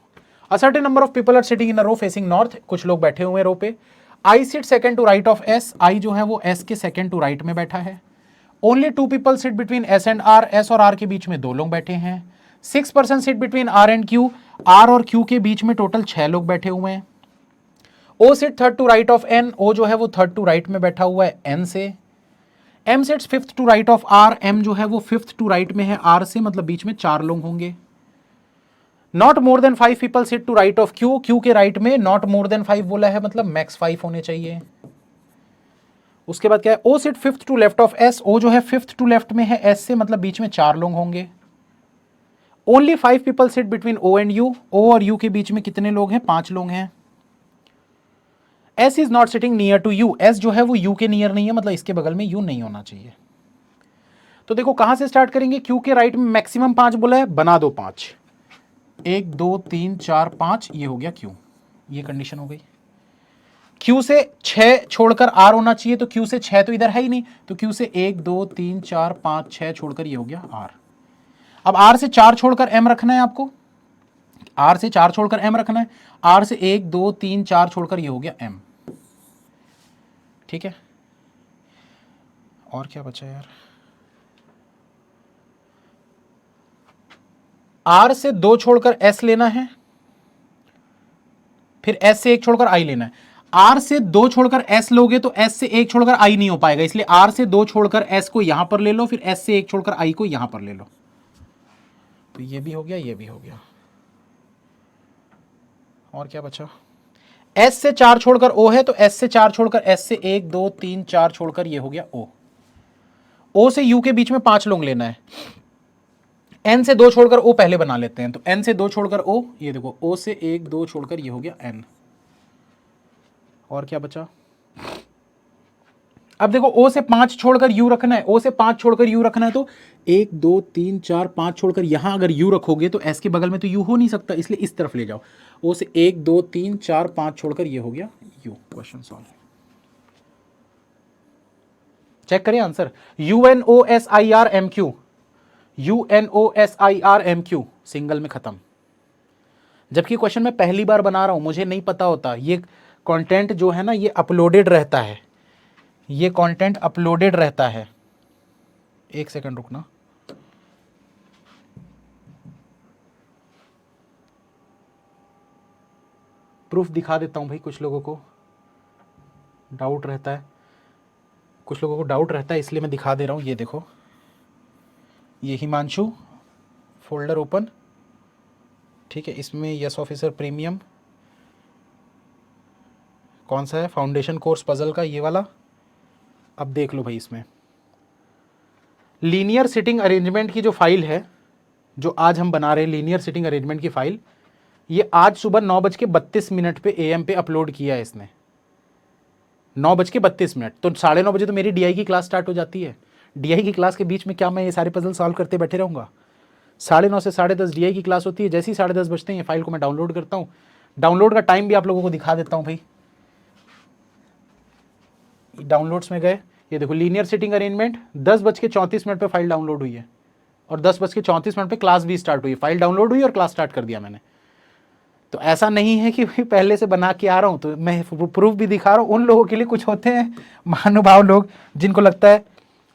A certain number of people are sitting in a row facing north, कुछ लोग बैठे हुए हैं रो पे। I sit second to right of S, I जो है वो एस के सेकंड टू राइट में बैठा है। Only 2 people sit between S and R, S और आर के बीच में 2 लोग बैठे हैं। 6 person sit between R and Q, R और क्यू के बीच में टोटल 6 लोग बैठे हुए हैं। O sit third to right of N, O जो है वो थर्ड टू राइट में बैठा हुआ है एन से। M sits fifth to right of R, M जो है वो फिफ्थ टू राइट में है आर से, मतलब बीच में 4 लोग होंगे। Not more than 5 people sit to right of Q, Q के राइट में नॉट मोर देन 5 बोला है, मतलब मैक्स 5 होने चाहिए। उसके बाद क्या है, O sit fifth to left of S, O जो है फिफ्थ टू लेफ्ट में है एस से, मतलब बीच में 4 लोग होंगे। Only 5 people sit between O and U, O और यू के बीच में कितने लोग हैं? 5 लोग हैं। S is not sitting near to U, S जो है वो यू के नियर नहीं है, मतलब इसके बगल में यू नहीं होना चाहिए। तो देखो कहां से स्टार्ट करेंगे, क्यू के राइट में मैक्सिमम 5 बोला है, बना दो 5, 1 2 3 4 5, ये हो गया क्यू, ये कंडीशन हो गई। क्यू से 6 छोड़कर आर होना चाहिए, तो क्यू से 6 तो इधर है ही नहीं, तो क्यू से 1 2 3 4 5 6 छोड़कर ये हो गया आर। अब आर से 4 छोड़कर एम रखना है आपको, आर से 4 छोड़कर एम रखना है, आर से 1 2 3 4 छोड़कर ये हो गया एम, ठीक है। और क्या बचा यार, आर से 2 छोड़कर एस लेना है, फिर एस से 1 छोड़कर आई लेना है। आर से 2 छोड़कर एस लोगे तो एस से 1 छोड़कर आई नहीं हो पाएगा, इसलिए आर से 2 छोड़कर एस को यहां पर ले लो, फिर एस से 1 छोड़कर आई को यहां पर ले लो। तो ये भी हो गया, ये भी हो गया। और क्या बचा, एस से 4 छोड़कर ओ है, तो एस से 4 छोड़कर एस से 1 2 3 4 छोड़कर ये हो गया ओ। ओ से यू के बीच में 5 लोग लेना है। एन से 2 छोड़कर ओ पहले बना लेते हैं, तो एन से 2 छोड़कर ओ, ये देखो ओ से 1 2 छोड़कर ये हो गया एन। और क्या बचा, अब देखो ओ से 5 छोड़कर यू रखना है, ओ से 5 छोड़कर यू रखना है, तो 1 2 3 4 5 छोड़कर यहां अगर यू रखोगे तो एस के बगल में तो यू हो नहीं सकता, इसलिए इस तरफ ले जाओ। ओ से 1 2 3 4 5 छोड़कर ये हो गया यू। Question solve. चेक करें आंसर, UNOSIRMQ, UNOSIRMQ सिंगल में खत्म। जबकि क्वेश्चन मैं पहली बार बना रहा हूं, मुझे नहीं पता होता, ये कंटेंट जो है ना ये अपलोडेड रहता है, ये कंटेंट अपलोडेड रहता है। एक सेकंड रुकना, प्रूफ दिखा देता हूं भाई, कुछ लोगों को डाउट रहता है, कुछ लोगों को डाउट रहता है, इसलिए मैं दिखा दे रहा हूं। ये देखो, ये हिमांशु फोल्डर ओपन, ठीक है, इसमें यस ऑफिसर प्रीमियम कौन सा है, फाउंडेशन कोर्स पजल का ये वाला। अब देख लो भाई, इसमें लीनियर सिटिंग अरेंजमेंट की जो फाइल है, जो आज हम बना रहे हैं लीनियर सिटिंग अरेंजमेंट की फाइल, ये आज सुबह 9:32 पे AM पे अपलोड किया है इसने, 9:32। तो 9:30 बजे तो मेरी DI की क्लास स्टार्ट हो जाती है। DI की क्लास के बीच में क्या मैं ये सारे पजल सॉल्व करते बैठे रहूँगा? 9:30 से 10:30 DI की क्लास होती है, जैसे ही 10:30 बजते हैं ये फाइल को मैं डाउनलोड करता हूँ। डाउनलोड का टाइम भी आप लोगों को दिखा देता हूँ भाई। डाउनलोड्स में गए, ये देखो लीनियर सिटिंग अरेंजमेंट 10:34 पे फाइल डाउनलोड हुई है, और 10:34 पे क्लास भी स्टार्ट हुई, फाइल डाउनलोड हुई और क्लास स्टार्ट कर दिया मैंने। तो ऐसा नहीं है कि भाई पहले से बना के आ रहा हूँ, तो मैं प्रूफ भी दिखा रहा हूँ। उन लोगों के लिए कुछ होते हैं महानुभाव लोग, जिनको लगता है,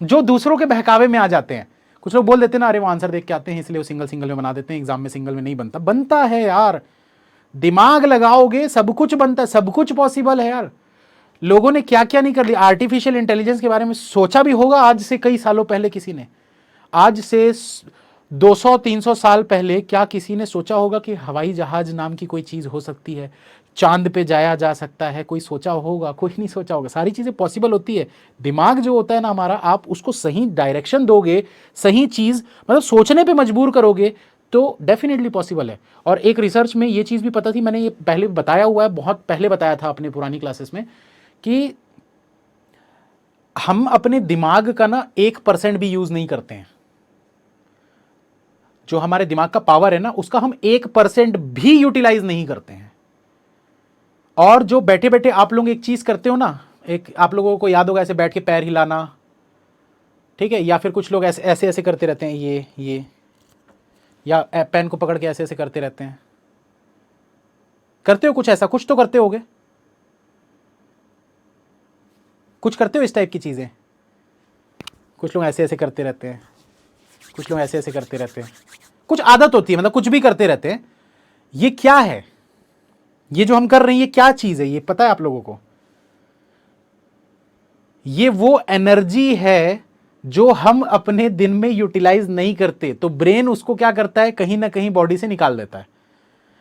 जो दूसरों के बहकावे में आ जाते हैं। कुछ लोग बोल देते हैं ना, अरे वो आंसर देख के आते हैं इसलिए वो सिंगल में बना देते हैं, एग्जाम में सिंगल में नहीं बनता। बनता है यार, दिमाग लगाओगे सब कुछ बनता है, सब कुछ पॉसिबल है यार। लोगों ने क्या क्या नहीं कर दिया। आर्टिफिशियल इंटेलिजेंस के बारे में सोचा भी होगा आज से कई सालों पहले किसी ने, आज से 200-300 साल पहले क्या किसी ने सोचा होगा कि हवाई जहाज नाम की कोई चीज़ हो सकती है, चांद पे जाया जा सकता है? कोई सोचा होगा? कोई नहीं सोचा होगा। सारी चीज़ें पॉसिबल होती है। दिमाग जो होता है ना हमारा, आप उसको सही डायरेक्शन दोगे, सही चीज़ मतलब सोचने पे मजबूर करोगे, तो डेफिनेटली पॉसिबल है। और एक रिसर्च में ये चीज़ भी पता थी, मैंने ये पहले बताया हुआ है, बहुत पहले बताया था अपने पुरानी क्लासेस में, कि हम अपने दिमाग का ना 1% भी यूज़ नहीं करते हैं। जो हमारे दिमाग का पावर है ना, उसका हम 1% भी यूटिलाइज नहीं करते हैं। और जो बैठे बैठे आप लोग एक चीज करते हो ना, एक आप लोगों को याद होगा ऐसे बैठ के पैर हिलाना, ठीक है, या फिर कुछ लोग ऐसे ऐसे ऐसे करते रहते हैं, ये या पेन को पकड़ के ऐसे ऐसे करते रहते हैं। करते हो कुछ ऐसा? कुछ तो करते होगे, कुछ करते हो इस टाइप की चीजें। कुछ लोग ऐसे ऐसे करते रहते हैं, कुछ लोग ऐसे ऐसे करते रहते हैं, कुछ आदत होती है, मतलब कुछ भी करते रहते हैं। ये क्या है? ये जो हम कर रहे हैं ये क्या चीज है? ये पता है आप लोगों को? ये वो एनर्जी है जो हम अपने दिन में यूटिलाइज नहीं करते, तो ब्रेन उसको क्या करता है, कहीं ना कहीं बॉडी से निकाल देता है।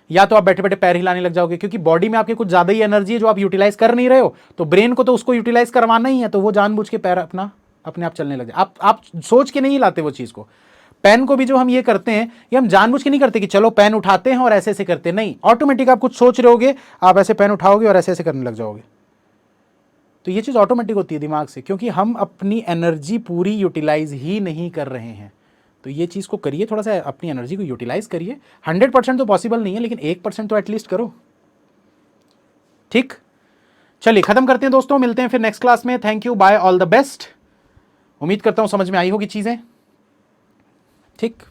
या तो आप बैठे बैठे पैर हिलाने लग जाओगे, क्योंकि बॉडी में आपके कुछ ज्यादा ही एनर्जी है जो आप यूटिलाइज कर नहीं रहे हो, तो ब्रेन को तो उसको यूटिलाइज करवाना ही है, तो वो जानबूझ के पैर अपने आप चलने लग जाए। आप सोच के नहीं लाते वो चीज को। पेन को भी जो हम ये करते हैं, ये हम जानबूझ के नहीं करते कि चलो पेन उठाते हैं और ऐसे ऐसे करते हैं, नहीं, ऑटोमेटिक आप कुछ सोच रहे होगे, आप ऐसे पेन उठाओगे और ऐसे ऐसे करने लग जाओगे। तो ये चीज ऑटोमेटिक होती है दिमाग से, क्योंकि हम अपनी एनर्जी पूरी यूटिलाइज ही नहीं कर रहे हैं। तो ये चीज को करिए, थोड़ा सा अपनी एनर्जी को यूटिलाइज करिए। 100% तो पॉसिबल नहीं है, लेकिन 1% तो एटलीस्ट करो। ठीक, चलिए खत्म करते हैं दोस्तों, मिलते हैं फिर नेक्स्ट क्लास में। Thank you, bye, all the best. उम्मीद करता हूं समझ में आई होगी चीजें। ठीक।